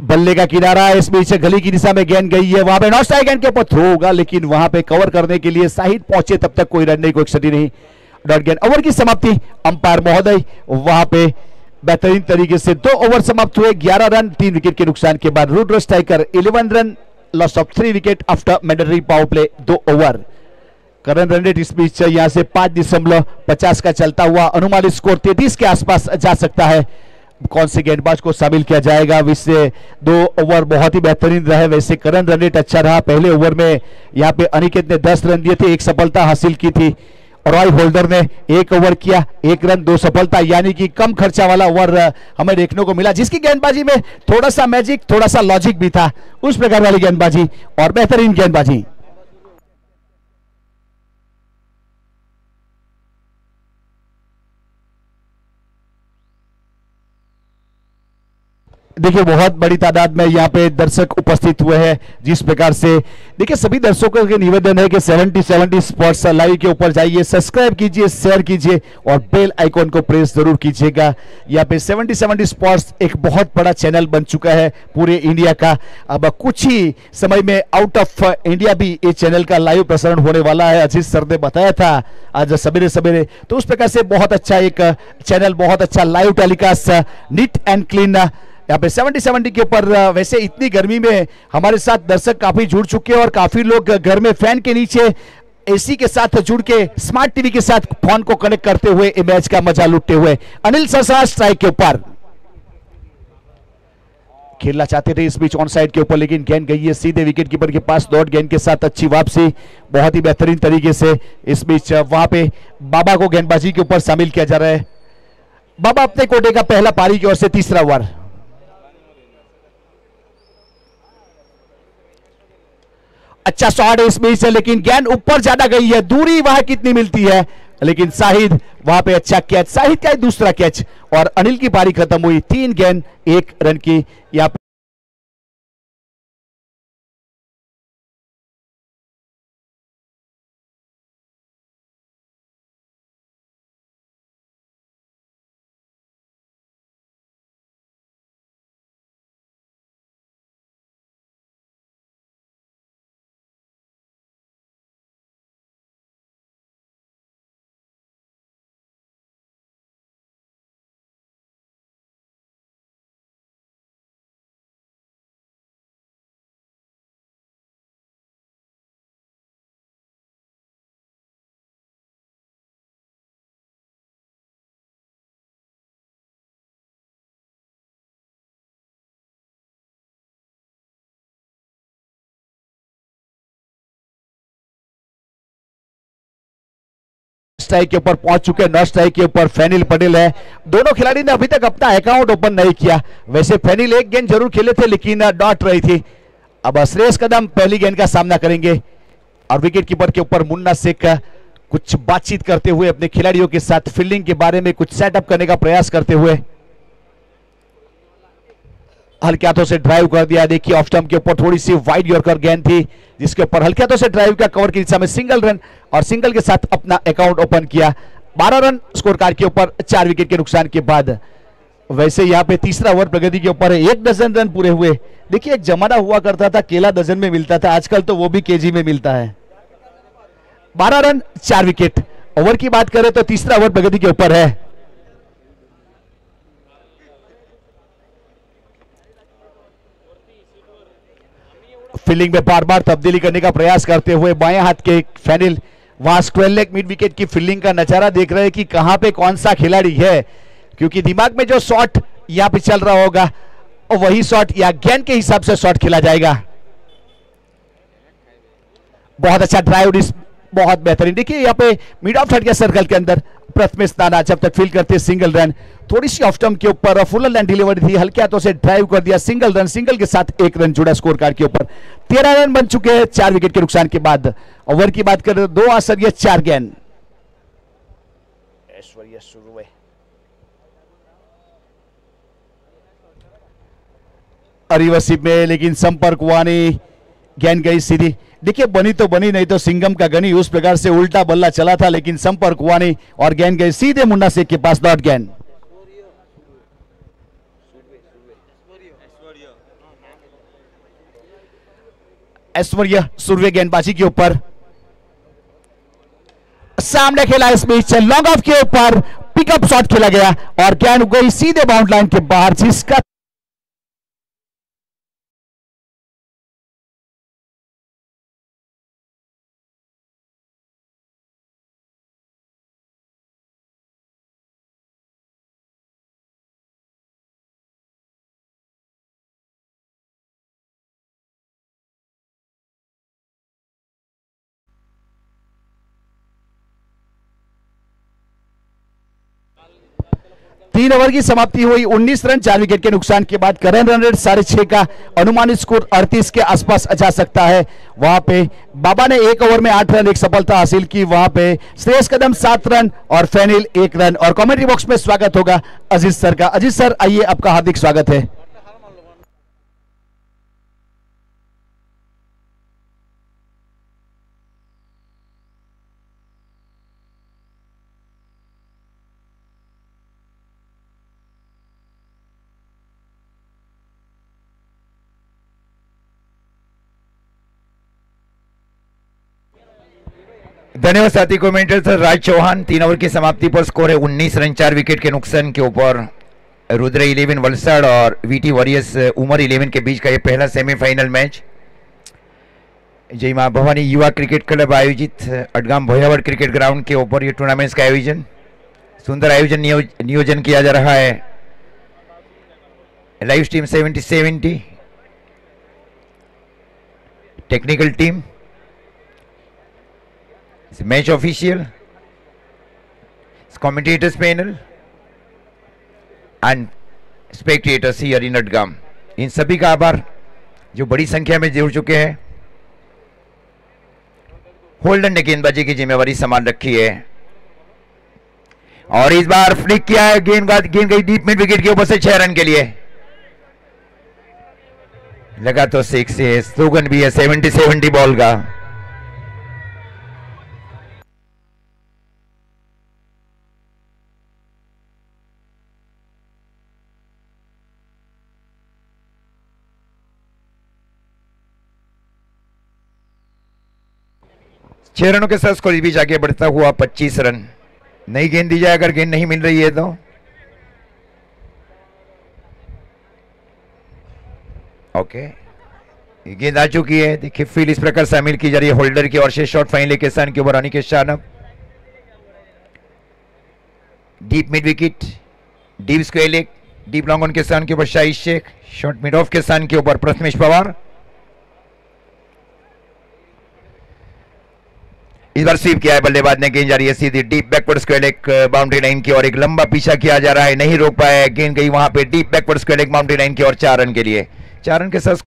बल्ले का किनारा, इस बीच गली की दिशा में गेंद गई है, वहां पे नॉट स्ट्राइक गेंद के ऊपर थ्रो होगा, लेकिन वहां पे कवर करने के लिए साहिद पहुंचे, तब तक कोई रन नहीं, कोई क्षति नहीं। डॉट गेंद। ओवर की समाप्ति अंपायर महोदय वहां पे बेहतरीन तरीके से 2 ओवर समाप्त हुए, 11 रन 3 विकेट के नुकसान के बाद। Rudra striker 11 run, loss of 3 wicket after mandatory power play 2 over. Current run rate इस बीच यहां से 5.50 का चलता हुआ अनुमानित स्कोर 33 के आसपास जा सकता है। कौन से गेंदबाज को शामिल किया जाएगा? वैसे 2 ओवर बहुत ही बेहतरीन रहे, वैसे करंट रन रेट अच्छा रहा। पहले ओवर में यहाँ पे अनिकेत ने 10 रन दिए थे, 1 सफलता हासिल की थी। रॉय होल्डर ने 1 ओवर किया, 1 रन 2 सफलता, यानी कि कम खर्चा वाला ओवर हमें देखने को मिला, जिसकी गेंदबाजी में थोड़ा सा मैजिक, थोड़ा सा लॉजिक भी था, उस प्रकार वाली गेंदबाजी और बेहतरीन गेंदबाजी। देखिए बहुत बड़ी तादाद में यहाँ पे दर्शक उपस्थित हुए हैं, जिस प्रकार से देखिए सभी दर्शकों के निवेदन है कि 70 स्पोर्ट्स लाइव के ऊपर जाइए, सब्सक्राइब कीजिए, शेयर कीजिए और बेल आइकॉन को प्रेस जरूर कीजिएगा। यहाँ पे 70 स्पोर्ट्स एक बहुत बड़ा चैनल बन चुका है पूरे इंडिया का। अब कुछ ही समय में आउट ऑफ इंडिया भी इस चैनल का लाइव प्रसारण होने वाला है। अजीत सर ने बताया था आज सवेरे सवेरे, तो उस प्रकार से बहुत अच्छा एक चैनल, बहुत अच्छा live telecast, neat and clean यहाँ पे 70 के ऊपर। वैसे इतनी गर्मी में हमारे साथ दर्शक काफी जुड़ चुके हैं और काफी लोग घर में फैन के नीचे एसी के साथ जुड़ के स्मार्ट टीवी के साथ फोन को कनेक्ट करते हुए इस मैच का मजा लूटते हुए। अनिल सरसार स्ट्राइक के ऊपर खेलना चाहते थे इस बीच ऑन साइड के ऊपर, लेकिन गेंद गई है सीधे विकेट कीपर के पास। डॉट गेंद के साथ अच्छी वापसी, बहुत ही बेहतरीन तरीके से इस बीच वहां पे बाबा को गेंदबाजी के ऊपर शामिल किया जा रहा है। बाबा अपने कोटे का पहला पारी की ओर से तीसरा ओवर। अच्छा शॉट इस बीच है, लेकिन गेंद ऊपर ज्यादा गई है, दूरी वहां कितनी मिलती है, लेकिन शाहिद वहां पे अच्छा कैच, शाहिद का दूसरा कैच और अनिल की पारी खत्म हुई 3 गेंद 1 रन की। यहाँ स्ट्राइक के ऊपर पहुंच चुके हैं, नॉट स्ट्राइक के ऊपर फैनिल पटेल है। दोनों खिलाड़ी ने अभी तक अपना अकाउंट ओपन नहीं किया। वैसे फैनिल एक गेंद जरूर खेले थे, लेकिन डॉट रही थी। अब श्रेयस कदम पहली गेंद का सामना करेंगे और विकेट कीपर के ऊपर मुन्ना शेख कुछ बातचीत करते हुए अपने खिलाड़ियों के साथ फील्डिंग के बारे में कुछ सेटअप करने का प्रयास करते हुए। हल्के हाथों से ड्राइव कर दिया, देखिए ऑफ स्टंप के ऊपर थोड़ी सी वाइड यॉर्कर गेंद थी, जिसके ऊपर हल्के हाथों से ड्राइव का कवर की दिशा में सिंगल रन और सिंगल के साथ अपना अकाउंट ओपन किया। 12 रन स्कोर कार्ड के ऊपर 4 विकेट के नुकसान के बाद। वैसे यहाँ पे तीसरा ओवर प्रगति के ऊपर है, 1 डजन रन पूरे हुए। देखिए एक जमाना हुआ करता था केला डजन में मिलता था, आजकल तो वो भी केजी में मिलता है। 12 रन 4 विकेट। ओवर की बात करें तो तीसरा ओवर प्रगति के ऊपर है। फील्डिंग में बार बार तब्दीली करने का प्रयास करते हुए बाएं हाथ के फैनिल वहां स्क्वायर लेग मिड विकेट की फील्डिंग का नजारा देख रहे हैं कि कहां पे कौन सा खिलाड़ी है, क्योंकि दिमाग में जो शॉट यहां पे चल रहा होगा और वही शॉट या गेंद के हिसाब से शॉट खेला जाएगा। बहुत अच्छा ड्राइव, बहुत बेहतरीन। देखिए यहाँ पे मिड ऑफ थर्ड के सर्कल के अंदर प्रथमेश नाना जब तक फील्ड करते सिंगल रन, थोड़ी सी ऑफ स्टंप के ऊपर फुल लैंड डिलीवरी थी, हल्के हाथों से ड्राइव कर दिया, सिंगल रन, सिंगल के साथ 1 रन जुड़ा स्कोर कार्ड के ऊपर। 13 रन बन चुके हैं 4 विकेट के नुकसान के बाद। ओवर की बात करें तो 2 आसरिया 4 गेंद। ऐश्वर्या सुरवे रिवर्सिप में, लेकिन संपर्क हुआ नहीं, गेंद गई सीधी। देखिए बनी तो बनी, नहीं तो सिंगम का गनी, उस प्रकार से उल्टा बल्ला चला था, लेकिन संपर्क हुआ नहीं और गेंद गई सीधे मुन्ना शेख के पास। डॉट गेंद। ऐश्वर्या सुरवे गेंदबाजी के ऊपर सामने खेला, इस बीच लॉन्ग ऑफ के ऊपर पिकअप शॉट खेला गया और गेंद गई सीधे बाउंड लाइन के बाहर, जिसका 3 ओवर की समाप्ति हुई, 19 रन 4 विकेट के नुकसान के बाद करंट रन रेट 6.5 का अनुमानित स्कोर 38 के आसपास जा सकता है। वहां पे बाबा ने 1 ओवर में 8 रन एक सफलता हासिल की। वहां पे श्रेयस कदम 7 रन और फैनिल 1 रन। और कमेंट्री बॉक्स में स्वागत होगा अजीज सर का। अजीज सर आइए, आपका हार्दिक स्वागत है। धन्यवाद साथी कमेंटेटर सर राज चौहान। 3 ओवर की समाप्ति पर स्कोर है 19 रन 4 विकेट के नुकसान के ऊपर। रुद्र 11 वलसाड़ और वीटी वॉरियर्स उमर 11 के बीच का ये पहला सेमीफाइनल मैच जय मां भवानी युवा क्रिकेट क्लब आयोजित अडगाम भोयावड़ क्रिकेट ग्राउंड के ऊपर ये टूर्नामेंट्स का आयोजन, सुंदर आयोजन नियोजन किया जा रहा है। Live stream 70 technical team, match official, commentators panel and spectators here in अडगाम, इन सभी का आभार जो बड़ी संख्या में जुड़ चुके हैं। होल्डर ने गेंदबाजी की जिम्मेवारी संभाल रखी है और इस बार फ्लिक किया है, गेंद गई डीप मिड विकेट के ऊपर से 6 रन के लिए। लगा तो 6 है, स्लोगन भी है 70 बॉल का। छह रनों के साथ स्कोर इस बीच आगे बढ़ता हुआ 25 रन। नई गेंद दी जाए, अगर गेंद नहीं मिल रही है तो ओके, गेंद आ चुकी है। देखिए फील्ड इस प्रकार शामिल की जा रही है होल्डर की ओर से। शॉर्ट फाइनल के स्थान के ऊपर अनिकेत शानब, deep mid wicket, deep square leg, deep long on के स्थान के ऊपर Shahid Shaikh, short mid off के स्थान के ऊपर प्रथमेश पवार। इस बार स्वीप किया है बल्लेबाज ने, गेंद जा रही है सीधी deep backward square leg boundary line की ओर। एक लंबा पीछा किया जा रहा है, नहीं रोक पाया, गेंद गई वहां पे deep backward square leg boundary line की ओर 4 रन के लिए। 4 रन के साथ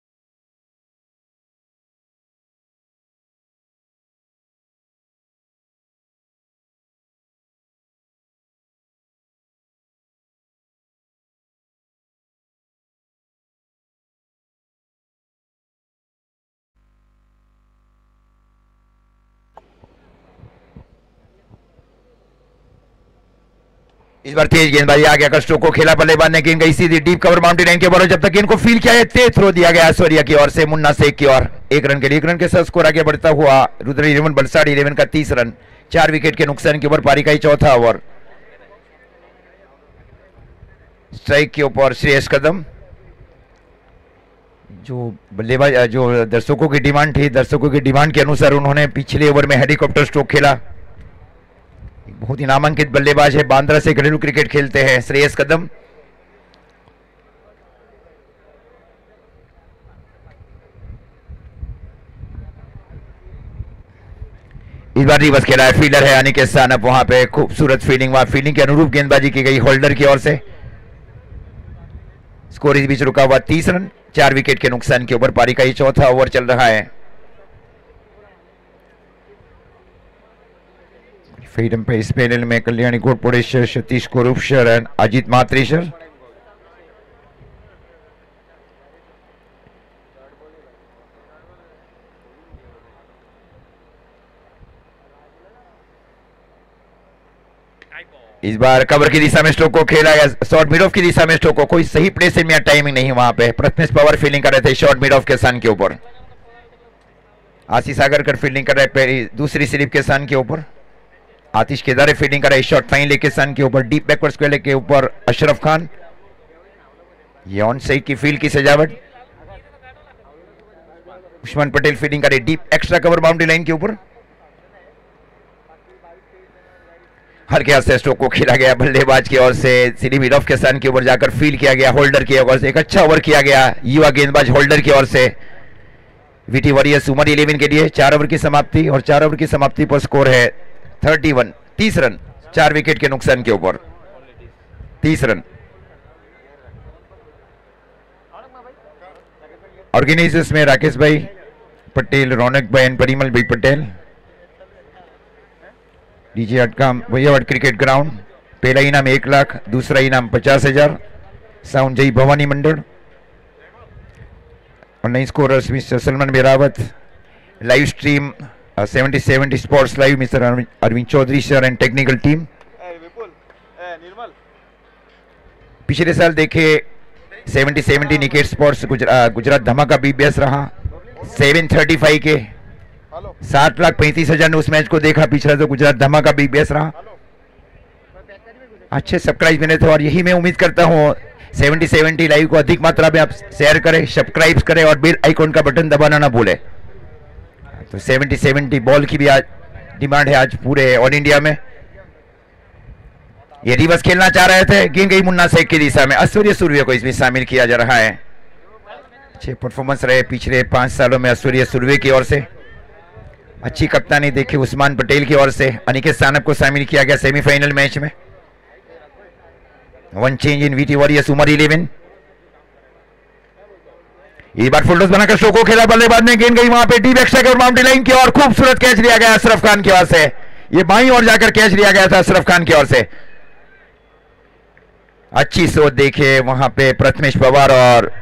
इस बार तेज गेंदबाजी आगे आकर स्ट्रोक को खेला, बल्लेबाज ने गेंद गई सीधी डीप कवर बाउंड्री लाइन के ऊपर। जब तक गेंद को फील किया है, तेज थ्रो दिया गया ऐश्वर्या की ओर से मुन्ना शेख की ओर। 1 रन के लिए 1 रन के साथ स्कोर आगे बढ़ता हुआ रुद्र 11 बलसाड़ 11 का 30 रन 4 विकेट के नुकसान के ऊपर। पारी का ही चौथा ओवर। स्ट्राइक के ऊपर श्रेयस कदम, जो बल्लेबाज जो दर्शकों की डिमांड थी, दर्शकों की डिमांड के अनुसार उन्होंने पिछले ओवर में हेलीकॉप्टर स्ट्रोक खेला। बहुत ही नामांकित बल्लेबाज है, बांद्रा से घरेलू क्रिकेट खेलते हैं श्रेयस कदम। इस बार रिवर्स खेला है, फील्डर है अनिकेत शानब, वहां पे खूबसूरत फील्डिंग, वहां फील्डिंग के अनुरूप गेंदबाजी की गई होल्डर की ओर से। स्कोर इस बीच रुका हुआ 30 रन 4 विकेट के नुकसान के ऊपर। पारी का ही चौथा ओवर चल रहा है। फ्रीडम पे इस पैनल में कल्याणी घोड़पुड़ेश्वर, सतीश कुरुपशर एंड अजीत मात्रेश्वर। इस बार कवर की दिशा में स्ट्रोक को खेला या शॉर्ट मिड ऑफ की दिशा में स्ट्रोक को, कोई सही प्लेसमेंट या टाइमिंग नहीं वहां पे। प्रथमेश पवार फील्डिंग कर रहे थे शॉर्ट मिड ऑफ के स्थान के ऊपर। आशीष आगरकर फील्डिंग कर रहे हैं दूसरी स्लिप के स्थान के ऊपर। आतिश केदारे फील्डिंग कर रहे शॉर्ट फाइन लेग के स्थान के ऊपर। डीप बैकवर्ड स्क्वायर लेग के ऊपर अशरफ खान। ये ऑन साइड की फील्ड की सजावट। उस्मान पटेल फील्डिंग कर रहे deep extra cover boundary line के ऊपर। हल्के हाथ से स्ट्रोक को खेला गया बल्लेबाज की ओर से, सीधी मिड ऑफ के स्थान के ऊपर जाकर फील्ड किया गया होल्डर की ओर से। एक अच्छा ओवर किया गया युवा गेंदबाज होल्डर की ओर से। वीटी वॉरियर्स उमर 11 के लिए 4 ओवर की समाप्ति, और 4 ओवर की समाप्ति पर स्कोर है 30 रन 4 विकेट के नुकसान के ऊपर। 30 रन। ऑर्गेनाइजर्स में राकेश भाई पटेल, रौनक भाई एंड परिमल भाई पटेल। डीजे अटकाम वैयावट क्रिकेट ग्राउंड। पहला इनाम 1 लाख, दूसरा इनाम 50,000। साउंड जय भवानी मंडल। और नई scorers mister Salman Berawat. Live stream 70 sports live mister Arvind Chaudhary sir and technical team. पिछले साल देखे 70 निकेट स्पोर्ट्स गुजरात धमाका बीबीएस रहा 735 के 7,35,000 ने उस मैच को देखा। पिछला तो गुजरात धमाका बीबीएस रहा। अच्छे सब्सक्राइब मिले थे और यही मैं उम्मीद करता हूँ 70 लाइव को अधिक मात्रा में आप शेयर करें, सब्सक्राइब करें और बेल आइकॉन का बटन दबाना ना भूलें। तो 70 बॉल की भी आज डिमांड है आज पूरे ऑल इंडिया में। ये रिवर्स खेलना चाह रहे थे, गेंद गई मुन्ना शेख की दिशा में। ऐश्वर्य सूर्य को इसमें शामिल किया जा रहा है। अच्छे परफॉर्मेंस रहे पिछले 5 सालों में ऐश्वर्य सूर्य की ओर से। अच्छी कप्तानी देखी उस्मान पटेल की ओर से। अनिकेत सानप को शामिल किया गया सेमीफाइनल मैच में। 1 change in VT warriors Umar 11। एक बार फुल टॉस बनाकर शो को खेला, बल्लेबाज ने गेंद गई वहां पे डीप एक्स्ट्रा और बाउंड्री लाइन की ओर। खूबसूरत कैच लिया गया अशरफ खान की ओर से। ये बाईं ओर जाकर कैच लिया गया था अशरफ खान की ओर से। अच्छी सोच देखे वहां पे प्रथमेश पवार और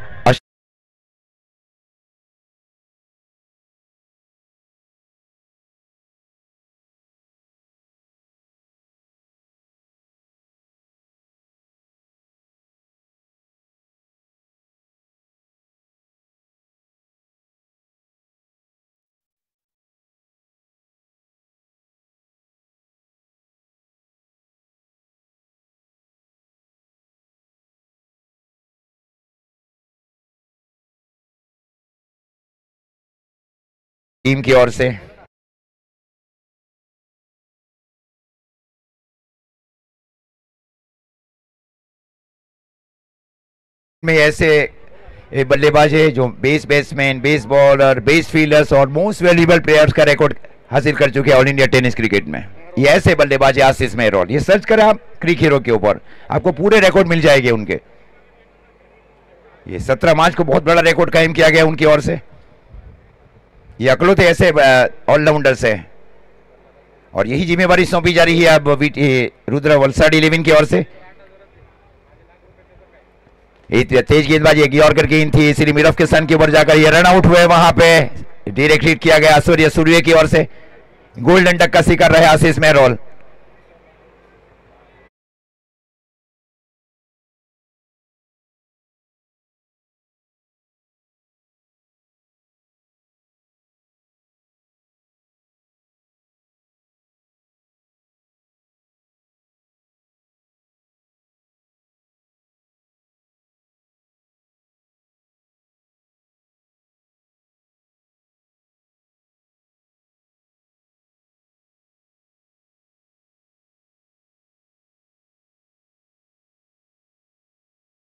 टीम की ओर से। में ऐसे बल्लेबाज है जो base batsman, base bowler, base fielders और मोस्ट वैल्यूएबल प्लेयर्स का रिकॉर्ड हासिल कर चुके हैं ऑल इंडिया टेनिस क्रिकेट में। ये ऐसे बल्लेबाज है आशीष मेहरोल। ये सर्च करें आप क्रिक हीरो के ऊपर, आपको पूरे रिकॉर्ड मिल जाएंगे उनके। ये 17 मार्च को बहुत बड़ा रिकॉर्ड कायम किया गया उनकी ओर से। ये अकलौते ऐसे ऑलराउंडर्स है और यही जिम्मेवारी सौंपी जा रही है अब रुद्र वलसाड 11 की ओर से। तेज गेंदबाजी यॉर्कर गेंद थी, इसलिए मिरफ के सन के ऊपर जाकर ये रन आउट हुए। वहां पे डायरेक्ट हिट किया गया ऐश्वर्य सूर्य की ओर से। गोल्डन डक का शिकार रहे आशीष मेहरोल।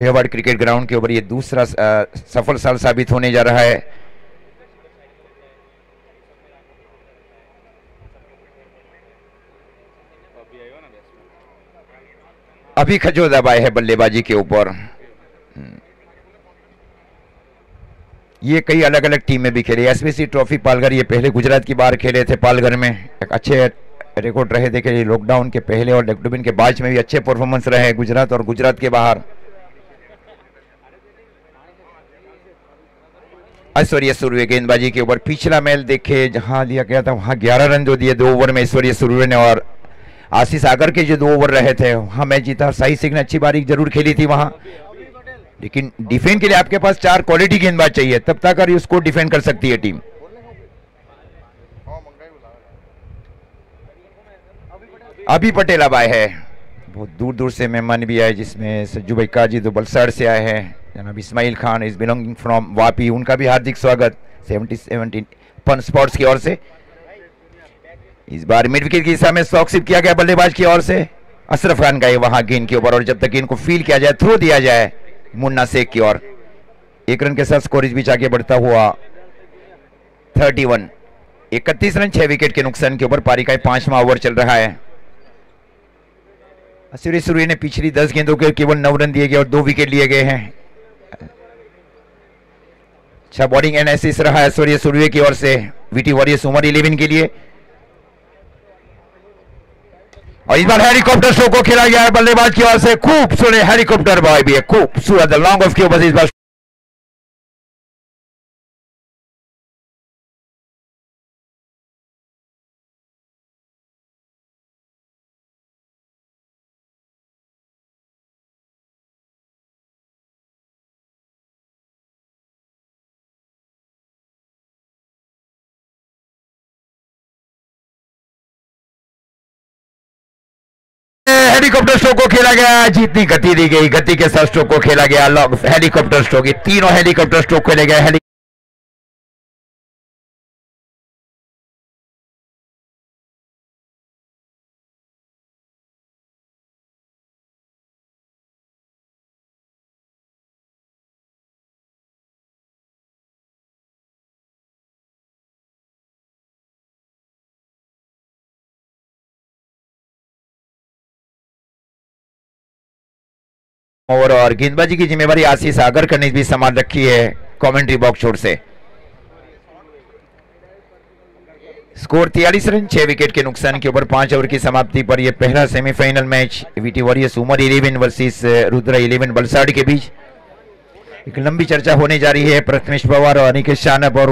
वैयावट क्रिकेट ग्राउंड के ऊपर ये दूसरा सफल साल साबित होने जा रहा है। अभी खजो दबाए है बल्लेबाजी के ऊपर। ये कई अलग अलग टीम में भी खेले। एसबीसी ट्रॉफी पालघर, ये पहले गुजरात की बाहर खेले थे पालघर में। एक अच्छे रिकॉर्ड रहे देखे लॉकडाउन के पहले और लॉकडाउन के बाद में भी अच्छे परफॉर्मेंस रहे गुजरात और गुजरात के बाहर। ऐश्वर्य सूर्य गेंदबाजी के ऊपर पिछला मैच देखे जहां लिया गया था वहां 11 रन जो दिए 2 ओवर में ऐश्वर्य सूर्य ने, और आशीष आगर के जो 2 ओवर रहे थे वहां मैच जीता। साई सिंह ने अच्छी बारी जरूर खेली थी वहां, लेकिन डिफेंड के लिए आपके पास 4 क्वालिटी गेंदबाज चाहिए, तब तक उसको डिफेंड कर सकती है टीम। अभी पटेल अब आए हैं, बहुत दूर दूर से मेहमान भी आए, जिसमें सज्जू भाई काजी तो बलसाड़ से आए हैं। जनाब Ismail Khan is belonging from Vapi, उनका भी हार्दिक स्वागत 70 पन स्पोर्ट्स की ओर से। इस बार मिड विकेट की दिशा में स्लॉकशिप किया गया बल्लेबाज की ओर से। अशरफ खान का वहां गेंद के ऊपर, और जब तक गेंद को फील किया जाए, थ्रो दिया जाए मुन्ना शेख की ओर। 1 रन के साथ स्कोर इस बीच आगे बढ़ता हुआ 31। 31 रन 6 विकेट के नुकसान के ऊपर पारी का 5वां ओवर चल रहा है। सूर्य सूर्य ने पिछली 10 गेंदों के केवल 9 रन दिए गए और 2 विकेट लिए गए हैं। अच्छा बॉलिंग एनालिसिस रहा है सूर्य सूर्य की ओर से वीटी वॉरियर्स सुपर 11 के लिए। और इस बार हेलीकॉप्टर शो को खेला गया है बल्लेबाज की ओर से, खूबसूरत हेलीकॉप्टर बॉय भी है, खूबसूरत लॉन्ग ऑफ के ऊपर इस बार हेलीकॉप्टर स्ट्रोक को खेला गया। जितनी गति दी गई गति के साथ स्ट्रोक को खेला गया। हेलीकॉप्टर स्ट्रोक, तीनों हेलीकॉप्टर स्ट्रोक खेले गए। और गेंदबाजी की जिम्मेवारी आशीष आगरकर ने भी संभाल रखी है कमेंट्री बॉक्स छोर से। स्कोर 43 रन 6 विकेट के नुकसान के ऊपर 5 ओवर की समाप्ति पर यह पहला semifinal match VT warriors super 11 versus Rudra 11 Valsad के बीच। एक लंबी चर्चा होने जा रही है प्रथमेश पवार और अनिकेत शानप और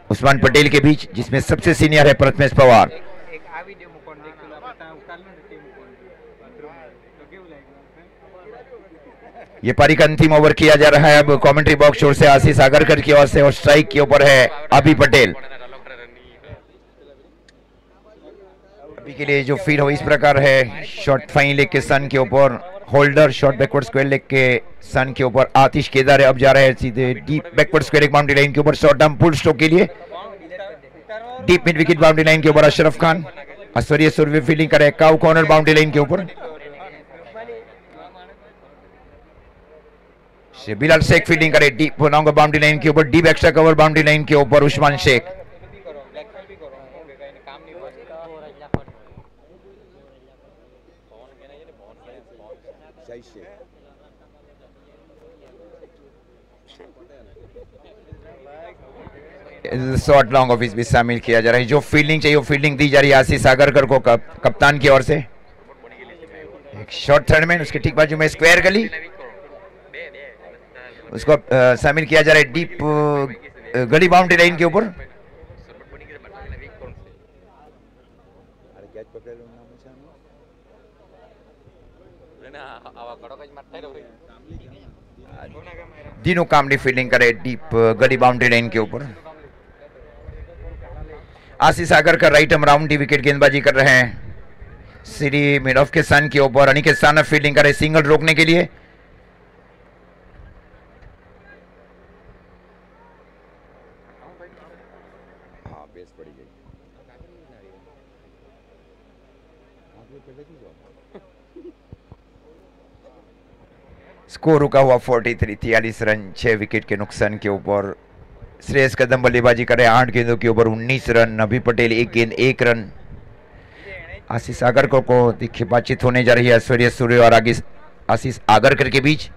उस्मान पटेल के बीच, जिसमें सबसे सीनियर है प्रथमेश पवार। ये पारी का अंतिम ओवर किया जा रहा है अब कमेंट्री बॉक्स छोर से आशीष आगरकर की ओर से, और स्ट्राइक के ऊपर है अभी पटेल। अभी के लिए जो फील्ड हो इस प्रकार है, शॉर्ट फाइन लेग के सन के ऊपर holder, short backward square leg के सन के ऊपर आतिश केदार अब जा रहे हैं सीधे deep backward square leg boundary line के ऊपर शॉर्ट टर्म पुल स्ट्रोक के लिए। Deep mid wicket boundary line के ऊपर अशरफ खान, ऐश्वर्य सूर्य फील्डिंग करे काउ कॉर्नर बाउंड्री लाइन के ऊपर। बिलाल शेख फील्डिंग करे डीप लॉन्ग बाउंड्री लाइन के ऊपर, deep extra cover boundary line के ऊपर Usman Shaikh. Short long office भी शामिल किया जा रहा है। जो फील्डिंग चाहिए वो फील्डिंग दी जा रही है आशीष आगरकर को कप्तान की ओर से। एक शॉर्ट थर्ड मैन, उसके ठीक बाजू में स्क्वायर गली, उसको शामिल किया जा रहा है डीप गली बाउंड्री लाइन के ऊपर। दिनों कामली फील्डिंग करे डीप गली बाउंड्री लाइन के ऊपर। Ashish Agarkar right arm round the wicket गेंदबाजी कर रहे हैं श्री मिड ऑफ के सन के ऊपर। अनिकेत शानप फील्डिंग करे सिंगल रोकने के लिए। स्कोर रुका हुआ 43 रन 6 विकेट के नुकसान के ऊपर। श्रेयस कदम बल्लेबाजी करे 8 गेंदों के ऊपर 19 रन। अभी पटेल 1 गेंद 1 रन। आशीष आगरकर को देखिए बातचीत होने जा रही है ऐश्वर्य सूर्य और आशीष आगरकर के बीच।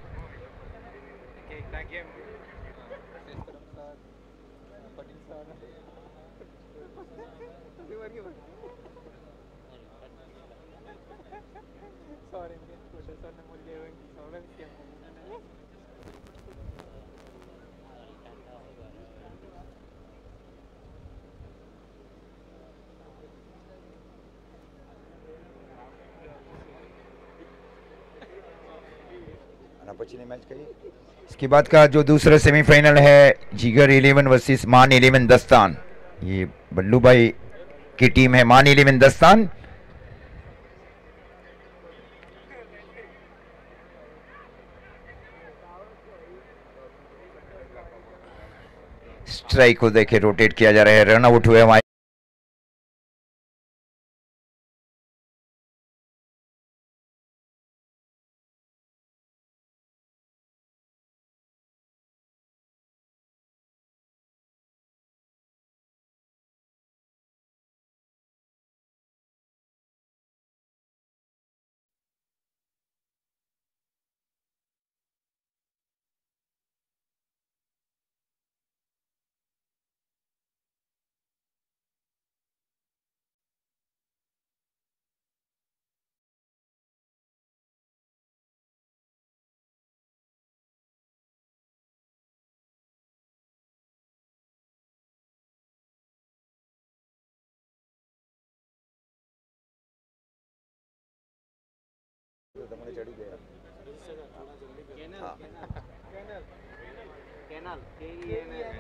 इसके बाद का जो दूसरा सेमीफाइनल है जिगर 11 वर्सेस मान 11 दस्तान। ये बल्लू भाई की टीम है मान 11 दस्तान। स्ट्राइक को देखे रोटेट किया जा रहा है, रन आउट हुए हमारे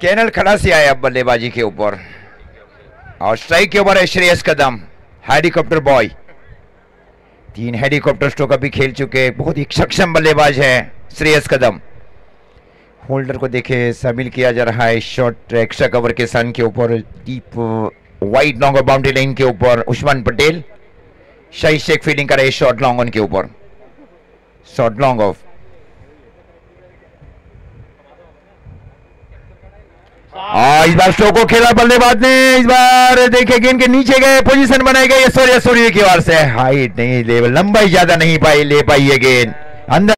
कैनल खड़ा से आया अब बल्लेबाजी के ऊपर और स्ट्राइक के ऊपर है श्रेयस कदम, हेलीकॉप्टर बॉय। 3 हेलीकॉप्टर स्ट्रोक अभी खेल चुके, बहुत ही सक्षम बल्लेबाज है श्रेयस कदम। होल्डर को देखे शामिल किया जा रहा है शॉट एक्स्ट्रा कवर के सन के ऊपर, डीप वाइड लॉन्ग और बाउंड्री लाइन के ऊपर उस्मान पटेल। शाही शेख फील्डिंग कर रहे शॉट लॉन्ग ऑन के ऊपर, शॉट लॉन्ग ऑफ। इस बार स्ट्रोक को खेला बल्लेबाज ने, इस बार देखे गेंद के नीचे गए, पोजीशन बनाई गई सूर्य की ओर से। हाइट नहीं ले, लंबाई ज्यादा नहीं पाई, ले पाई ये गेंद अंदर।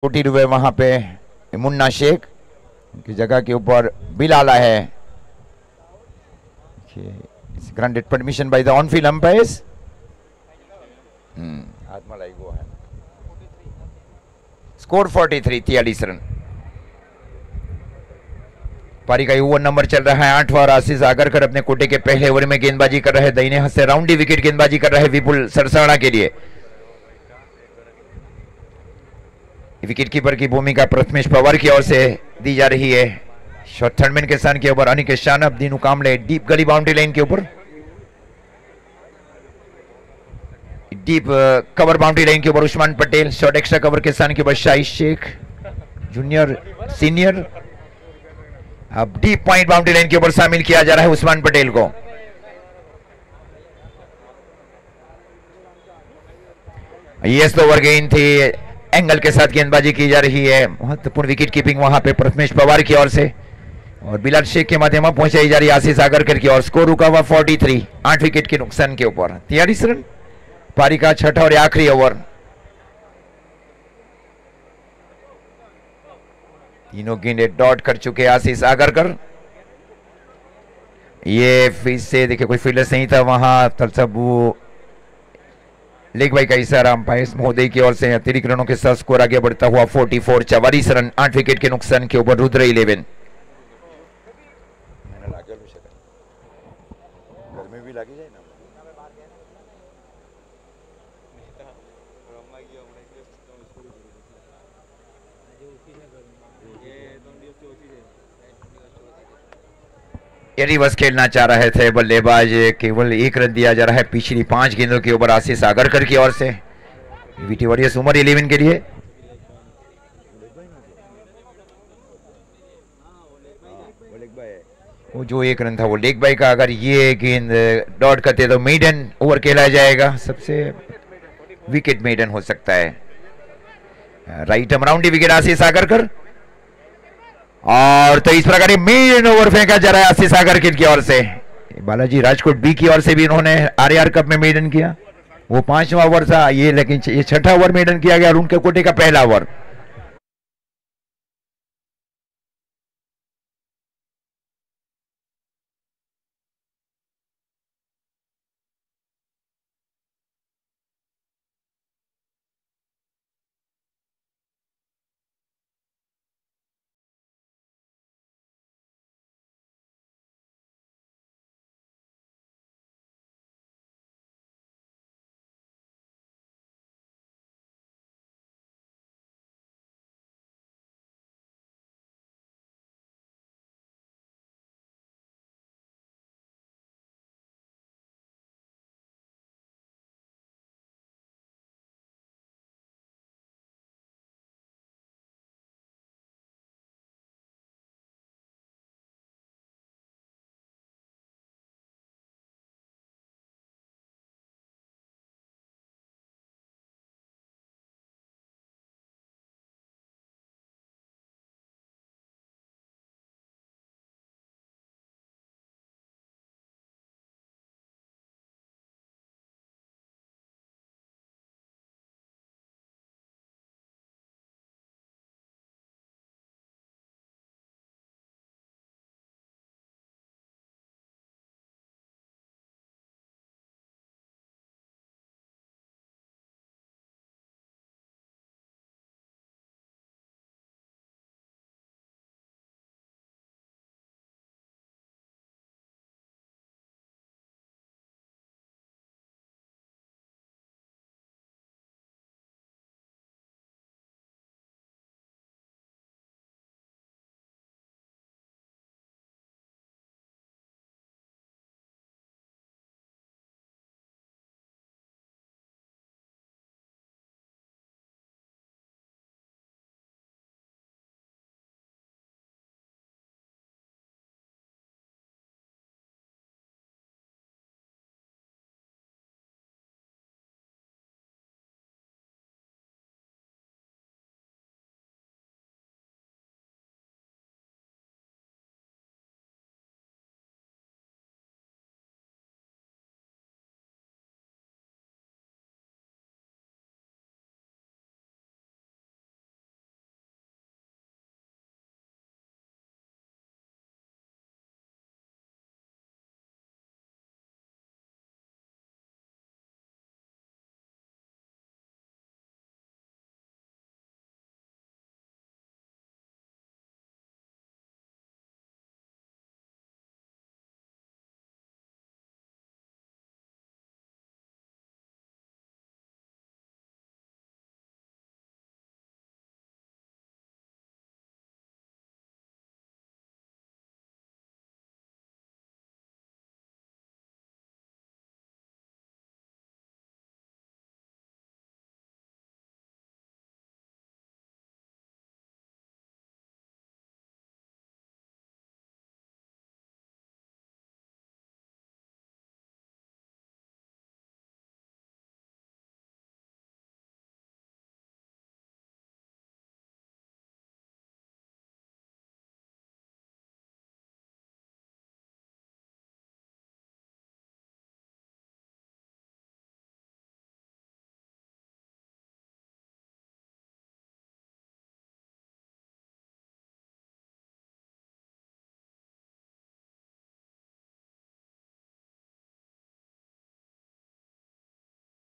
कोटी रुपए वहां पे मुन्ना शेख की जगह के ऊपर बिल आला है। Granted permission by the on field umpires. हाथ में लाई गो है। Score 43 run. पारी का ओवर नंबर चल रहा है 8वां और आशीष आगरकर अपने कोटे के पहले ओवर में गेंदबाजी कर रहे हैं। दाहिने हाथ से राउंडी विकेट गेंदबाजी कर रहे हैं विपुल सरसाणा के लिए। विकेट कीपर की भूमिका प्रथमेश पवार की ओर से दी जा रही है। शॉट थर्डमैन के स्थान के ऊपर अनिकेत शानब, दीनू कामले, डीप गली बाउंड्री लाइन के ऊपर, डीप कवर बाउंड्री लाइन के ऊपर Usman Patel. Shot extra cover के स्थान के ऊपर शाही शेख जूनियर सीनियर। अब डीप पॉइंट बाउंड्री लाइन के ऊपर शामिल किया जा रहा है उस्मान पटेल को। ये स्लोवर गेंद थी, एंगल के साथ गेंदबाजी की जा रही है। महत्वपूर्ण विकेट कीपिंग वहां पे प्रथमेश पवार की ओर से और बिलाल शेख के माध्यम से पहुंचाई जा रही है आशीष आगरकर की ओर। स्कोर रुका हुआ 43, 8 विकेट के नुकसान के ऊपर 43 रन। पारी का छठा और आखिरी ओवर। तीनों गेंदे डॉट कर चुके आशीष आगरकर। ये फिर से देखिए कोई फील्डर नहीं था वहां, सब वो लेग बाई का इशारा अंपायर महोदय की ओर से। अतिरिक्त रनों के साथ स्कोर आगे बढ़ता हुआ 44, 44 रन, 8 विकेट के नुकसान के ऊपर रुद्र 11। गर्मी भी लगी जाए ना। ये रिवर्स खेलना चाह रहे थे बल्लेबाज, केवल 1 रन दिया जा रहा है पिछली 5 गेंदों के ऊपर आशीष आगरकर की ओर से। वीटी वॉरियर्स उमर 11 के लिए। वो जो 1 रन था वो लेग बाई का, अगर ये गेंद डॉट करते तो मेडन ओवर खेला जाएगा, सबसे विकेट मेडन हो सकता है। राइट आर्म राउंडी विकेट आशीष आगरकर। और तो इस प्रकार मेन ओवर फेंका जा रहा है आशीष आगरकर की ओर से। बालाजी राजकोट बी की ओर से भी इन्होंने आरआर कप में मेडन किया, वो 5वां ओवर था ये, लेकिन ये 6ठा ओवर मेडन किया गया और उनके कोटे का पहला ओवर।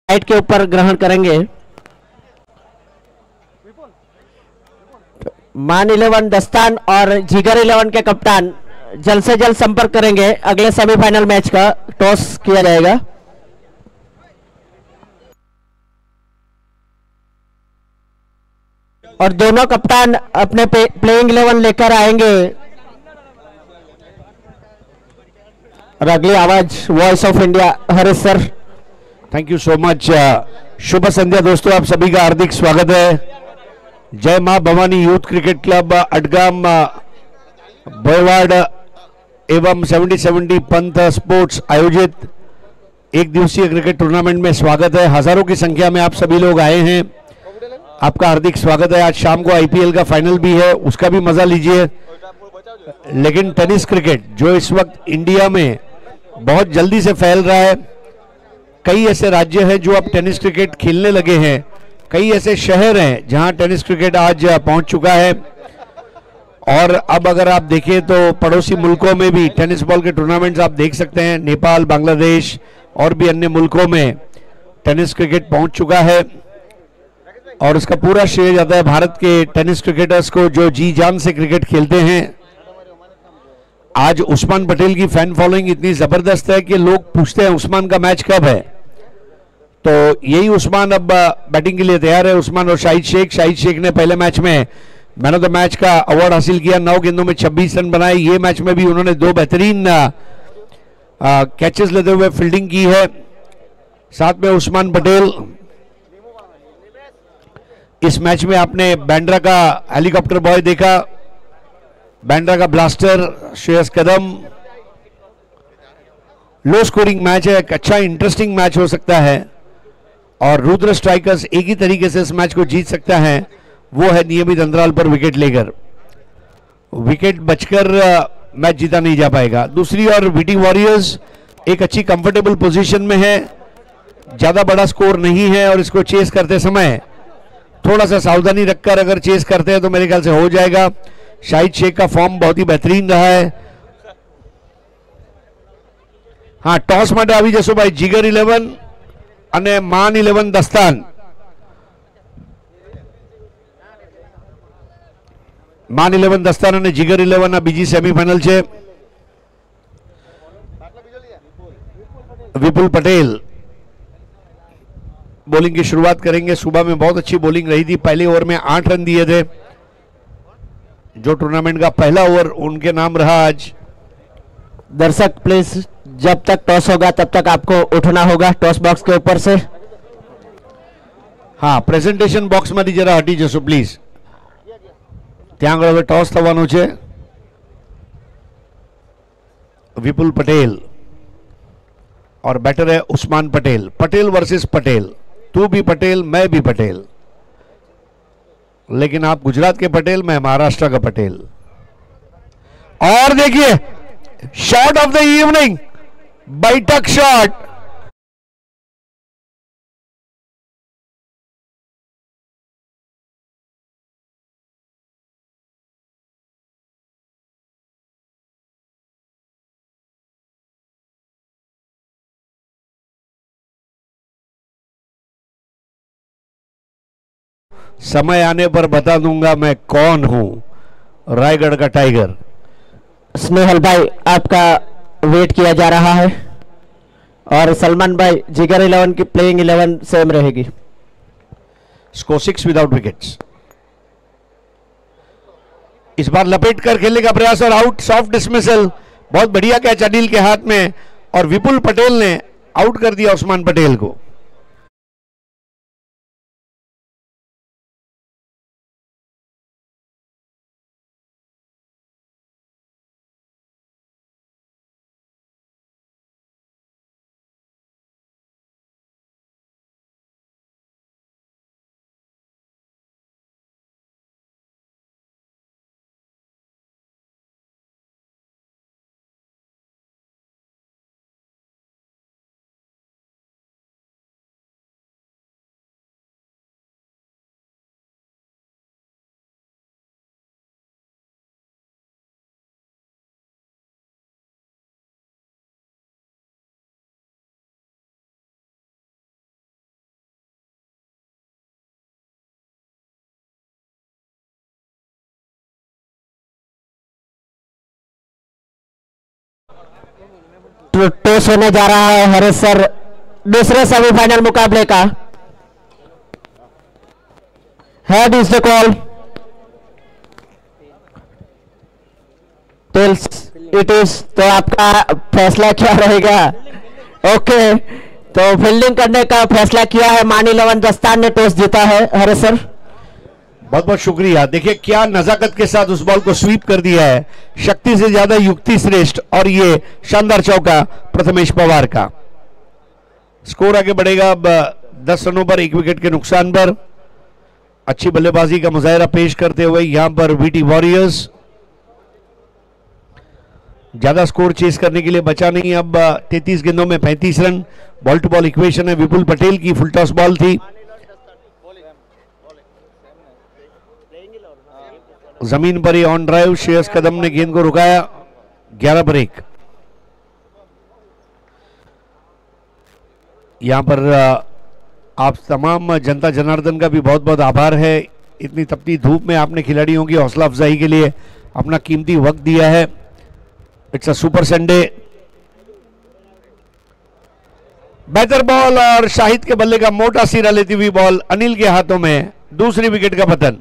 लाइट के ऊपर ग्रहण करेंगे। मान 11 दस्तान और जिगर 11 के कप्तान जल्द से जल्द संपर्क करेंगे। अगले सेमीफाइनल मैच का टॉस किया जाएगा। और दोनों कप्तान अपने प्लेइंग 11 लेकर आएंगे। और अगली आवाज voice of India Harish sir. Thank you so much. शुभ संध्या दोस्तों, आप सभी का हार्दिक स्वागत है। जय मां Bhavani youth cricket club Adgam बोयवाड़ एवं 70-70 पंथ स्पोर्ट्स आयोजित एक दिवसीय क्रिकेट टूर्नामेंट में स्वागत है। हजारों की संख्या में आप सभी लोग आए हैं, आपका हार्दिक स्वागत है। आज शाम को आईपीएल का फाइनल भी है, उसका भी मजा लीजिए। लेकिन टेनिस क्रिकेट जो इस वक्त इंडिया में बहुत जल्दी से फैल रहा है, कई ऐसे राज्य हैं जो अब टेनिस क्रिकेट खेलने लगे हैं, कई ऐसे शहर हैं जहां टेनिस क्रिकेट आज पहुंच चुका है। और अब अगर आप देखें तो पड़ोसी मुल्कों में भी टेनिस बॉल के टूर्नामेंट्स आप देख सकते हैं। नेपाल, बांग्लादेश और भी अन्य मुल्कों में टेनिस क्रिकेट पहुंच चुका है। और उसका पूरा श्रेय जाता है भारत के टेनिस क्रिकेटर्स को जो जी जान से क्रिकेट खेलते हैं। आज उस्मान पटेल की फैन फॉलोइंग इतनी जबरदस्त है कि लोग पूछते हैं उस्मान का मैच कब है। तो यही उस्मान अब बैटिंग के लिए तैयार है। उस्मान और शाहिद शेख ने पहले मैच में मैन ऑफ द मैच का अवार्ड हासिल किया, 9 गेंदों में 26 रन बनाए। ये मैच में भी उन्होंने 2 बेहतरीन कैचेस लेते हुए फील्डिंग की है। साथ में उस्मान पटेल, इस मैच में आपने बैंड्रा का हेलीकॉप्टर बॉय देखा, बैंड्रा का ब्लास्टर श्रेयस कदम। लो स्कोरिंग मैच है, एक अच्छा इंटरेस्टिंग मैच हो सकता है और रुद्र स्ट्राइकर्स एक ही तरीके से इस मैच को जीत सकता है, वो है नियमित अंतराल पर विकेट लेकर। विकेट बचकर मैच जीता नहीं जा पाएगा। दूसरी ओर वीटी वॉरियर्स एक अच्छी कंफर्टेबल पोजीशन में है, ज्यादा बड़ा स्कोर नहीं है और इसको चेस करते समय थोड़ा सा सावधानी रखकर अगर चेस करते हैं तो मेरे ख्याल से हो जाएगा। शाहिद शेख का फॉर्म बहुत ही बेहतरीन रहा है। हाँ, टॉस માટે આવી જશો ભાઈ જીગર 11 અને માન 11 દસ્તાન। માન 11 દસ્તાન અને જીગર 11 આ બીજી સેમીફાઇનલ છે। विपुल पटेल बॉलिंग की शुरुआत करेंगे। सुबह में बहुत अच्छी बॉलिंग रही थी, पहले ओवर में 8 रन दिए थे, जो टूर्नामेंट का पहला ओवर उनके नाम रहा आज। दर्शक प्लीज, जब तक टॉस होगा तब तक आपको उठना होगा टॉस बॉक्स के ऊपर से। हाँ, प्रेजेंटेशन बॉक्स में जरा हटी जशो प्लीज। ત્યાં આગળ હવે ટોસ થવાનું છે। विपुल पटेल और बैटर है उस्मान पटेल। पटेल वर्सेस पटेल, तू भी पटेल मैं भी पटेल, लेकिन आप गुजरात के पटेल, मैं महाराष्ट्र का पटेल। और देखिए शॉट ऑफ द इवनिंग, बैठक शॉट। समय आने पर बता दूंगा मैं कौन हूं, रायगढ़ का टाइगर। स्नेहल भाई आपका वेट किया जा रहा है और सलमान भाई जिगर 11 की प्लेइंग 11 सेम रहेगी। Score 6 without wickets. इस बार लपेट कर खेलने का प्रयास और आउट, सॉफ्ट डिसमिसल। बहुत बढ़िया कैच अनिल के हाथ में और विपुल पटेल ने आउट कर दिया उस्मान पटेल को। टॉस होने जा रहा है हरीश सर दूसरे सेमीफाइनल मुकाबले का। Head is the call, tails it is. तो आपका फैसला क्या रहेगा? ओके, तो फील्डिंग करने का फैसला किया है मान 11 दस्तान ने टॉस जीता है हरीश सर। बहुत बहुत शुक्रिया। देखिए क्या नजाकत के साथ उस बॉल को स्वीप कर दिया है, शक्ति से ज्यादा युक्ति श्रेष्ठ, और ये शानदार चौका प्रथमेश पवार का। स्कोर आगे बढ़ेगा अब 10 रनों पर, 1 विकेट के नुकसान पर। अच्छी बल्लेबाजी का मुजाहरा पेश करते हुए यहां पर वीटी वॉरियर्स। ज्यादा स्कोर चेस करने के लिए बचा नहीं। अब 33 गेंदों में 35 run. Ball to ball equation है, विपुल पटेल की फुल टॉस बॉल थी, जमीन पर ही ऑन ड्राइव। श्रेयस कदम ने गेंद को रुकाया। 11 पर 1। यहां पर आप तमाम जनता जनार्दन का भी बहुत बहुत आभार है। इतनी तपती धूप में आपने खिलाड़ियों की हौसला अफजाई के लिए अपना कीमती वक्त दिया है। It's a super Sunday. बेहतर बॉल और शाहिद के बल्ले का मोटा सिरा लेती हुई बॉल अनिल के हाथों में, दूसरी विकेट का पतन।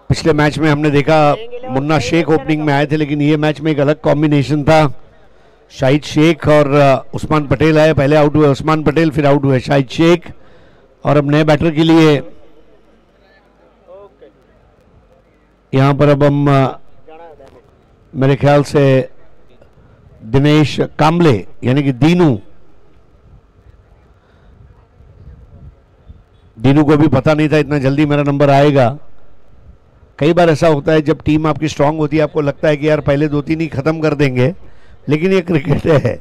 पिछले मैच में हमने देखा मुन्ना शेख ओपनिंग में आए थे, लेकिन ये मैच में एक अलग कॉम्बिनेशन था। शाहिद शेख और उस्मान पटेल आए। पहले आउट हुए उस्मान पटेल, फिर आउट हुए शाहिद शेख। और अब नए बैटर के लिए यहां पर अब हम मेरे ख्याल से दिनेश कांबले यानी कि दीनू को भी पता नहीं था इतना जल्दी मेरा नंबर आएगा। कई बार ऐसा होता है जब टीम आपकी स्ट्रांग होती है, आपको लगता है कि यार पहले 2-3 ही खत्म कर देंगे, लेकिन ये क्रिकेट है,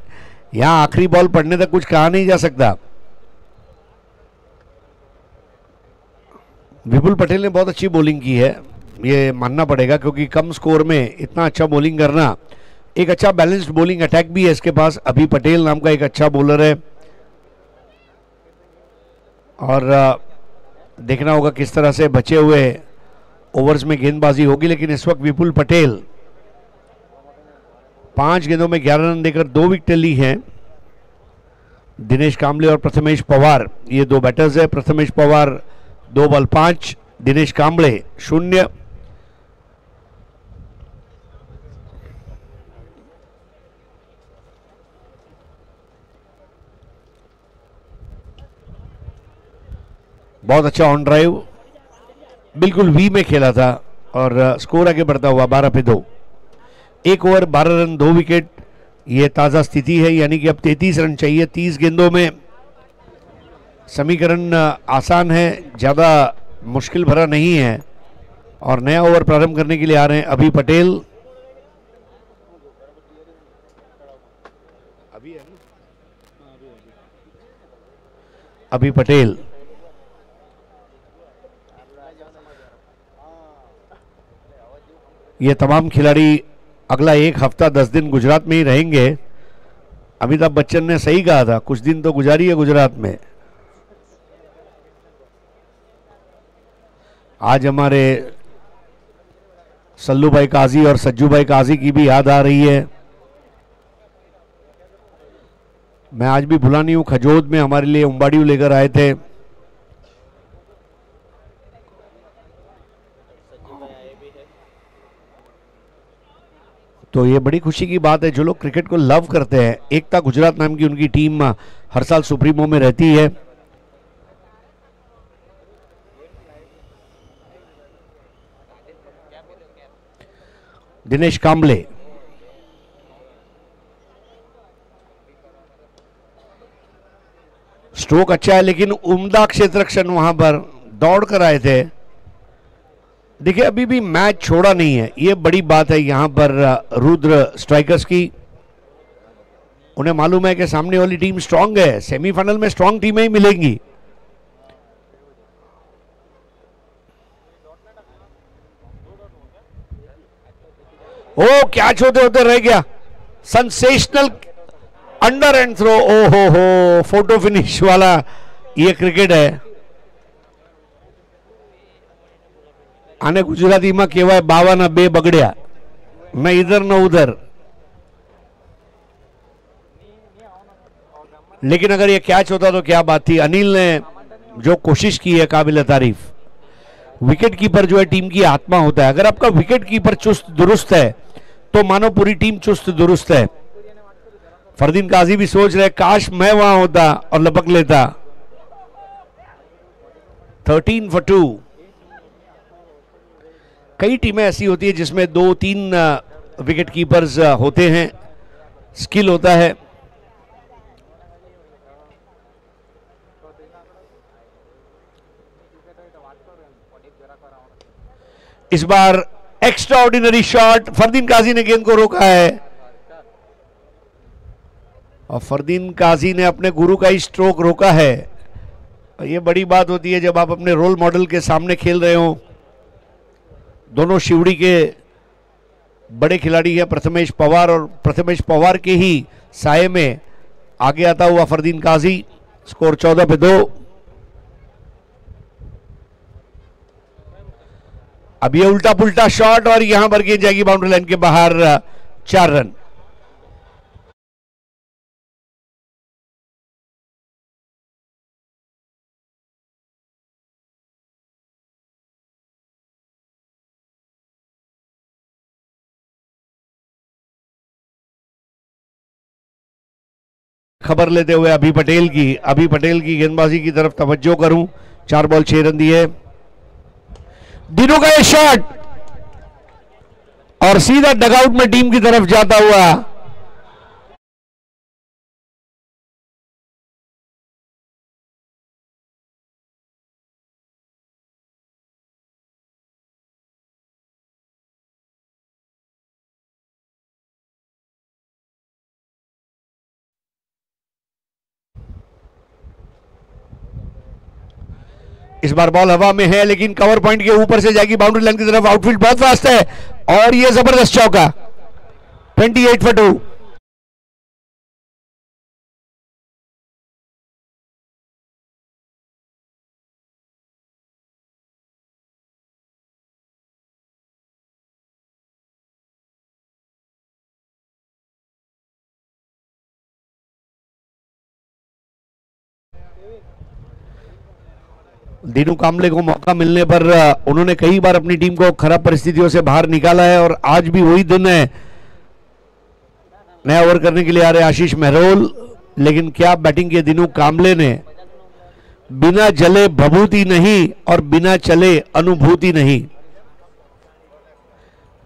यहां आखिरी बॉल पड़ने तक कुछ कहा नहीं जा सकता। विपुल पटेल ने बहुत अच्छी बॉलिंग की है, ये मानना पड़ेगा, क्योंकि कम स्कोर में इतना अच्छा बॉलिंग करना, एक अच्छा बैलेंस्ड बॉलिंग अटैक भी है इसके पास। अभी पटेल नाम का एक अच्छा बॉलर है, और देखना होगा किस तरह से बचे हुए ओवर्स में गेंदबाजी होगी। लेकिन इस वक्त विपुल पटेल 5 गेंदों में 11 रन देकर 2 विकेट ली हैं। दिनेश कांबले और प्रथमेश पवार ये 2 बैटर्स हैं। प्रथमेश पवार 2 बॉल 5, दिनेश कांबले 0। बहुत अच्छा ऑन ड्राइव, बिल्कुल वी में खेला था, और स्कोर आगे बढ़ता हुआ 12 पे 2। 1 ओवर 12 रन 2 विकेट, ये ताज़ा स्थिति है। यानी कि अब 33 रन चाहिए 30 गेंदों में। समीकरण आसान है, ज़्यादा मुश्किल भरा नहीं है। और नया ओवर प्रारंभ करने के लिए आ रहे हैं अभी पटेल। अभी पटेल ये तमाम खिलाड़ी अगला 1 हफ्ता 10 दिन गुजरात में ही रहेंगे। अमिताभ बच्चन ने सही कहा था, कुछ दिन तो गुजारी है गुजरात में। आज हमारे सल्लू भाई काजी और सज्जू भाई काजी की भी याद आ रही है। मैं आज भी भुला नहीं हूं, खजोद में हमारे लिए उम्बाड़ियों लेकर आए थे। तो ये बड़ी खुशी की बात है, जो लोग क्रिकेट को लव करते हैं। एकता गुजरात नाम की उनकी टीम हर साल सुप्रीमो में रहती है। दिनेश कांबले स्ट्रोक अच्छा है, लेकिन उम्दा क्षेत्ररक्षण वहां पर दौड़ कर आए थे। देखिए अभी भी मैच छोड़ा नहीं है, ये बड़ी बात है यहां पर रुद्र स्ट्राइकर्स की। उन्हें मालूम है कि सामने वाली टीम स्ट्रांग है, सेमीफाइनल में स्ट्रांग टीमें ही मिलेंगी। ओ कैच होते होते रह गया, सेंसेशनल अंडर एंड थ्रो। ओ हो फोटो फिनिश वाला ये क्रिकेट है। आने गुजराती में कहवाय बावाना बे बगड़िया, न इधर न उधर। लेकिन अगर ये कैच होता तो क्या बात थी। अनिल ने जो कोशिश की है काबिल तारीफ। विकेट कीपर जो है टीम की आत्मा होता है। अगर आपका विकेट कीपर चुस्त दुरुस्त है तो मानो पूरी टीम चुस्त दुरुस्त है। फरदीन काजी भी सोच रहे काश मैं वहां होता और लपक लेता। 13 for 2। कई टीमें ऐसी होती है जिसमें 2-3 विकेट कीपर्स होते हैं, स्किल होता है। इस बार एक्स्ट्रा ऑर्डिनरी शॉट, फरदीन काजी ने गेंद को रोका है और फरदीन काजी ने अपने गुरु का ही स्ट्रोक रोका है। ये बड़ी बात होती है जब आप अपने रोल मॉडल के सामने खेल रहे हो। दोनों शिवड़ी के बड़े खिलाड़ी हैं प्रथमेश पवार, और प्रथमेश पवार के ही साये में आगे आता हुआ फरदीन काजी। स्कोर 14 पे 2। अब ये उल्टा पुल्टा शॉट और यहां पर गेंद जाएगी बाउंड्री लाइन के बाहर। 4 रन। खबर लेते हुए अभी पटेल की गेंदबाजी की तरफ तवज्जो करूं। 4 बॉल 6 रन दिए। दिनों का ये शॉट और सीधा डगआउट में टीम की तरफ जाता हुआ। इस बार बॉल हवा में है लेकिन कवर पॉइंट के ऊपर से जाएगी बाउंड्री लाइन की तरफ। आउटफील्ड बहुत फास्ट है और ये जबरदस्त चौका। 28 for 2। दीनू कामले को मौका मिलने पर उन्होंने कई बार अपनी टीम को खराब परिस्थितियों से बाहर निकाला है और आज भी वही दिन है। नया ओवर करने के लिए आ रहे आशीष मेहरोल, लेकिन क्या बैटिंग के दीनू कामले ने। बिना जले भभूति नहीं और बिना चले अनुभूति नहीं।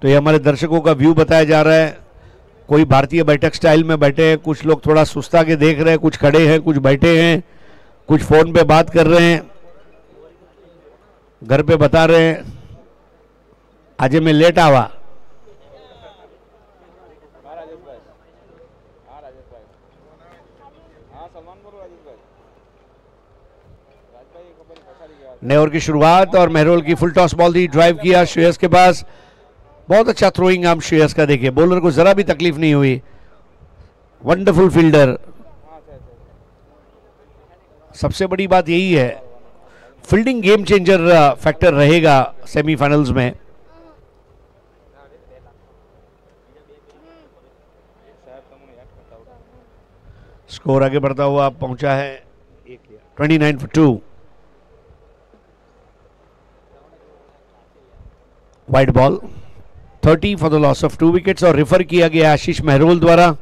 तो ये हमारे दर्शकों का व्यू बताया जा रहा है। कोई भारतीय बैठक स्टाइल में बैठे हैं, कुछ लोग थोड़ा सुस्ता के देख रहे हैं, कुछ खड़े हैं, कुछ बैठे हैं, कुछ फोन पे बात कर रहे हैं, घर पे बता रहे हैं आज मैं लेट आवा। नए ओवर की शुरुआत और मेहरोल की फुल टॉस बॉल दी, ड्राइव किया श्रेयस के पास। बहुत अच्छा थ्रोइंग आर्म श्रेयस का, देखिए बॉलर को जरा भी तकलीफ नहीं हुई। Wonderful fielder. सबसे बड़ी बात यही है, फील्डिंग गेम चेंजर फैक्टर रहेगा सेमीफाइनल्स में। स्कोर आगे बढ़ता हुआ पहुंचा है 29 for 2। Wide ball 30 for the loss of 2 wickets और रेफर किया गया आशीष मेहरोल द्वारा।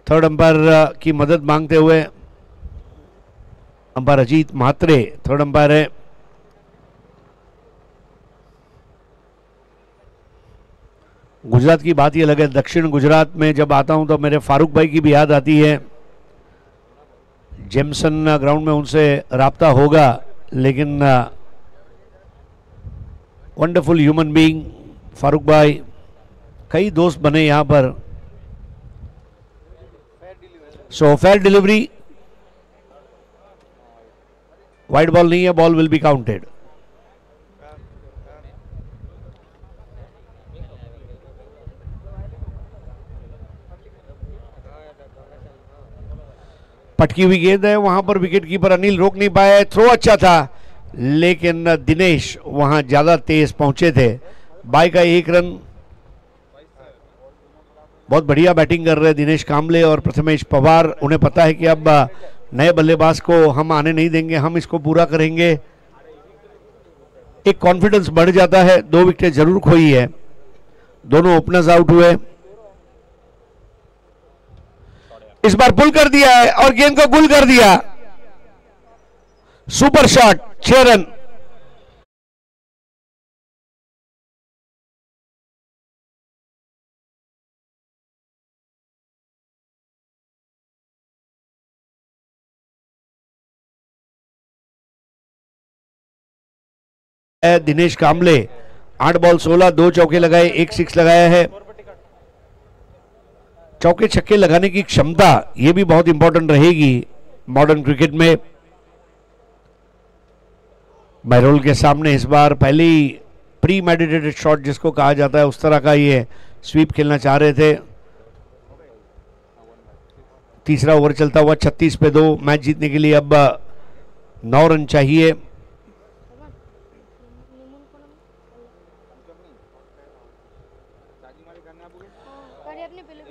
थर्ड अंपायर की मदद मांगते हुए umpire Ajit Mhatre third umpire है। गुजरात की बात ही अलग है। दक्षिण गुजरात में जब आता हूं तो मेरे फारूक भाई की भी याद आती है। जेमसन ग्राउंड में उनसे राब्ता होगा, लेकिन वंडरफुल ह्यूमन बीइंग फारूक भाई। कई दोस्त बने यहां पर। So fair delivery, wide ball नहीं है, बॉल विल बी काउंटेड। पटकी हुई गेंद है, वहां पर विकेट कीपर अनिल रोक नहीं पाए। थ्रो अच्छा था लेकिन दिनेश वहां ज्यादा तेज पहुंचे थे। बाई का 1 रन। बहुत बढ़िया बैटिंग कर रहे दिनेश कांबले और प्रथमेश पवार। उन्हें पता है कि अब नए बल्लेबाज को हम आने नहीं देंगे, हम इसको पूरा करेंगे। एक कॉन्फिडेंस बढ़ जाता है। 2 विकेट जरूर खोई है, दोनों ओपनर्स आउट हुए। इस बार पुल कर दिया है और गेंद को गुल कर दिया। Super shot, 6 run. Dinesh Kamble 8 ball 16, 2 चौके लगाए, 1 सिक्स लगाया है। चौके छक्के लगाने की क्षमता ये भी बहुत इंपॉर्टेंट रहेगी मॉडर्न क्रिकेट में। मैरोल के सामने इस बार पहले ही प्री मेडिटेटेड शॉट जिसको कहा जाता है उस तरह का ये स्वीप खेलना चाह रहे थे। तीसरा ओवर चलता हुआ 36 पे 2। मैच जीतने के लिए अब 9 रन चाहिए।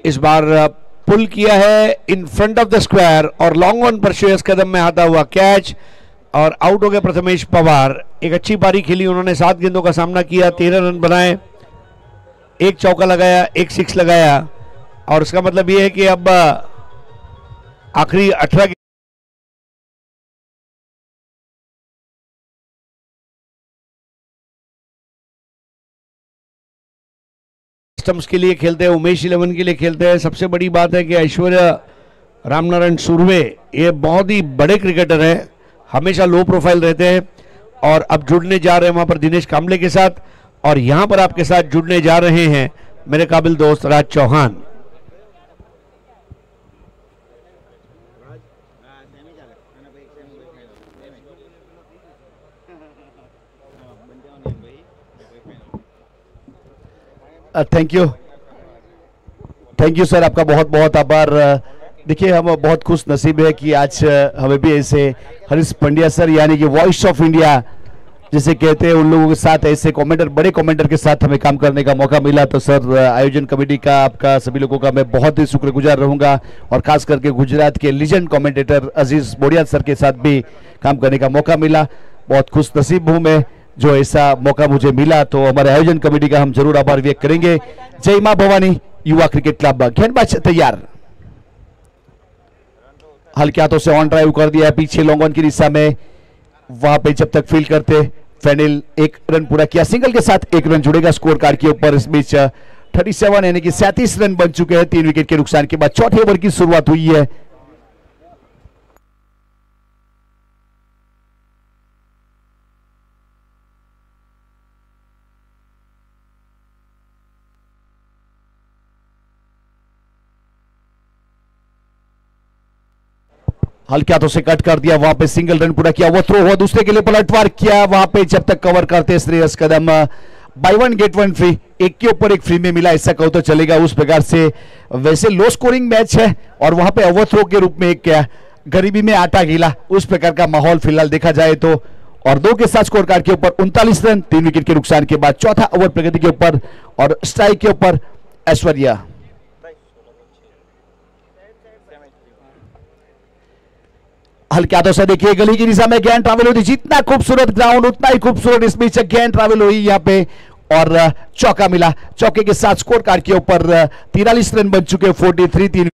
इस बार पुल किया है in front of the square और लॉन्ग ऑन पर श्रेयस कदम में आता हुआ कैच और आउट हो गए प्रथमेश पवार। एक अच्छी पारी खेली उन्होंने, 7 गेंदों का सामना किया, 13 रन बनाए, 1 चौका लगाया, 1 सिक्स लगाया और उसका मतलब यह है कि अब आखिरी 18 कस्टम्स के लिए खेलते हैं, उमेश 11 के लिए खेलते हैं। सबसे बड़ी बात है कि ऐश्वर्या रामनारायण सुर्वे ये बहुत ही बड़े क्रिकेटर हैं, हमेशा लो प्रोफाइल रहते हैं और अब जुड़ने जा रहे हैं वहां पर दिनेश कांबले के साथ और यहां पर आपके साथ जुड़ने जा रहे हैं मेरे काबिल दोस्त राज चौहान। थैंक यू सर, आपका बहुत बहुत आभार। देखिए हम बहुत खुश नसीब है कि आज हमें भी ऐसे हरीश पंड्या सर यानी कि वॉइस ऑफ इंडिया जिसे कहते हैं उन लोगों के साथ ऐसे कमेंटर, बड़े कमेंटर के साथ हमें काम करने का मौका मिला। तो सर आयोजन कमेटी का, आपका सभी लोगों का मैं बहुत ही शुक्रगुजार रहूंगा और खास करके गुजरात के लीजेंड कमेंटेटर अजीज बोडिया सर के साथ भी काम करने का मौका मिला। बहुत खुश नसीब हूं मैं जो ऐसा मौका मुझे मिला। तो हमारे आयोजन कमेटी का हम जरूर आभार व्यक्त करेंगे। जय मां भवानी युवा क्रिकेट क्लब। गेंदबाज तैयार, हल्के हाथों से ऑन ड्राइव कर दिया है पीछे लॉन्ग ऑन की दिशा में, वहां पे जब तक फील्ड करते फैनिल 1 रन पूरा किया, सिंगल के साथ 1 रन जुड़ेगा स्कोर कार्ड के ऊपर। इस बीच 37 यानी कि 37 रन बन चुके हैं 3 विकेट के नुकसान के बाद। चौथे ओवर की शुरुआत हुई है। हल्के हाथों से कट कर दिया, वहां पे सिंगल रन पूरा किया, वो थ्रो हुआ, दूसरे के लिए पलटवार किया, वहां पे जब तक कवर करते श्रेयस कदम। बाय 1 गेट 1 फ्री, एक के ऊपर एक फ्री में मिला, ऐसा कहो तो चलेगा। उस प्रकार से वैसे लो स्कोरिंग मैच है और वहां पे ओवर थ्रो के रूप में एक क्या गरीबी में आटा गीला उस प्रकार का माहौल फिलहाल देखा जाए तो। और 2 के साथ स्कोर कार्ड के ऊपर 39 रन 3 विकेट के नुकसान के बाद। चौथा ओवर प्रगति के ऊपर और स्ट्राइक के ऊपर ऐश्वर्या। हल्के हाथों से देखिए गली की दिशा में गेंद ट्रैवल होती, जितना खूबसूरत ग्राउंड उतना ही खूबसूरत इस बीच गेंद ट्रैवल हुई यहाँ पे और चौका मिला। चौके के साथ स्कोर कार्ड के ऊपर 43 रन बन चुके 43 3।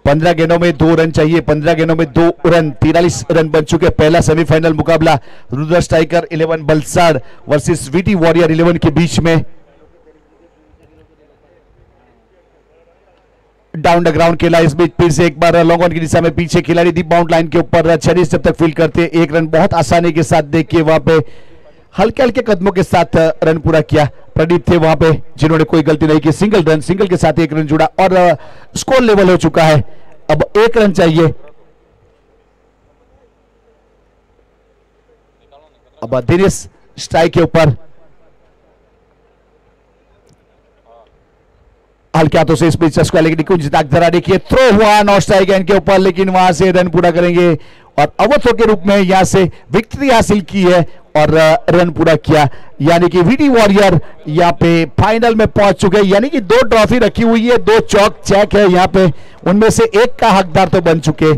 पंद्रह गेंदों में 2 रन चाहिए, 15 गेंदों में 2 रन, 43 रन बन चुके। पहला सेमीफाइनल मुकाबला Rudra striker 11 Valsad versus VT warrior 11 के बीच में। डाउन द ग्राउंड खेला, इस बीच फिर से एक बार लॉन्ग ऑन की दिशा में पीछे खिलाड़ी दी बाउंड लाइन के ऊपर 46 जब तक फील्ड करते 1 रन बहुत आसानी के साथ देखिए वहां पे हल्के हल्के कदमों के साथ रन पूरा किया। प्रदीप थे वहां पे जिन्होंने कोई गलती नहीं की, सिंगल रन, सिंगल के साथ 1 रन जुड़ा और स्कोर लेवल हो चुका है। अब 1 रन चाहिए। अब दिनेश स्ट्राइक के ऊपर हल्के हाथों से इस बीच चस्का, लेकिन कुछ ताक धरा, देखिए थ्रो हुआ नॉट स्ट्राइक इनके ऊपर, लेकिन वहां से रन पूरा करेंगे और अवध थ्रो के रूप में यहां से विक्ट्री हासिल की है और रन पूरा किया। यानी कि वीडी वॉरियर यहाँ पे फाइनल में पहुंच चुके हैं। यानी कि 2 ट्रॉफी रखी हुई है, 2 चौक चेक है यहाँ पे, उनमें से एक का हकदार तो बन चुके।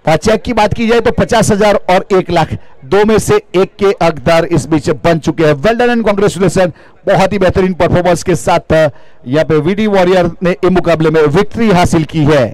चेक की बात की जाए तो 50,000 और 1 लाख, 2 में से एक के हकदार इस बीच बन चुके हैं। वेल डन एंड कांग्रेचुलेशन, बहुत ही बेहतरीन परफॉर्मेंस के साथ यहाँ पे वीडी वॉरियर ने इस मुकाबले में विक्ट्री हासिल की है।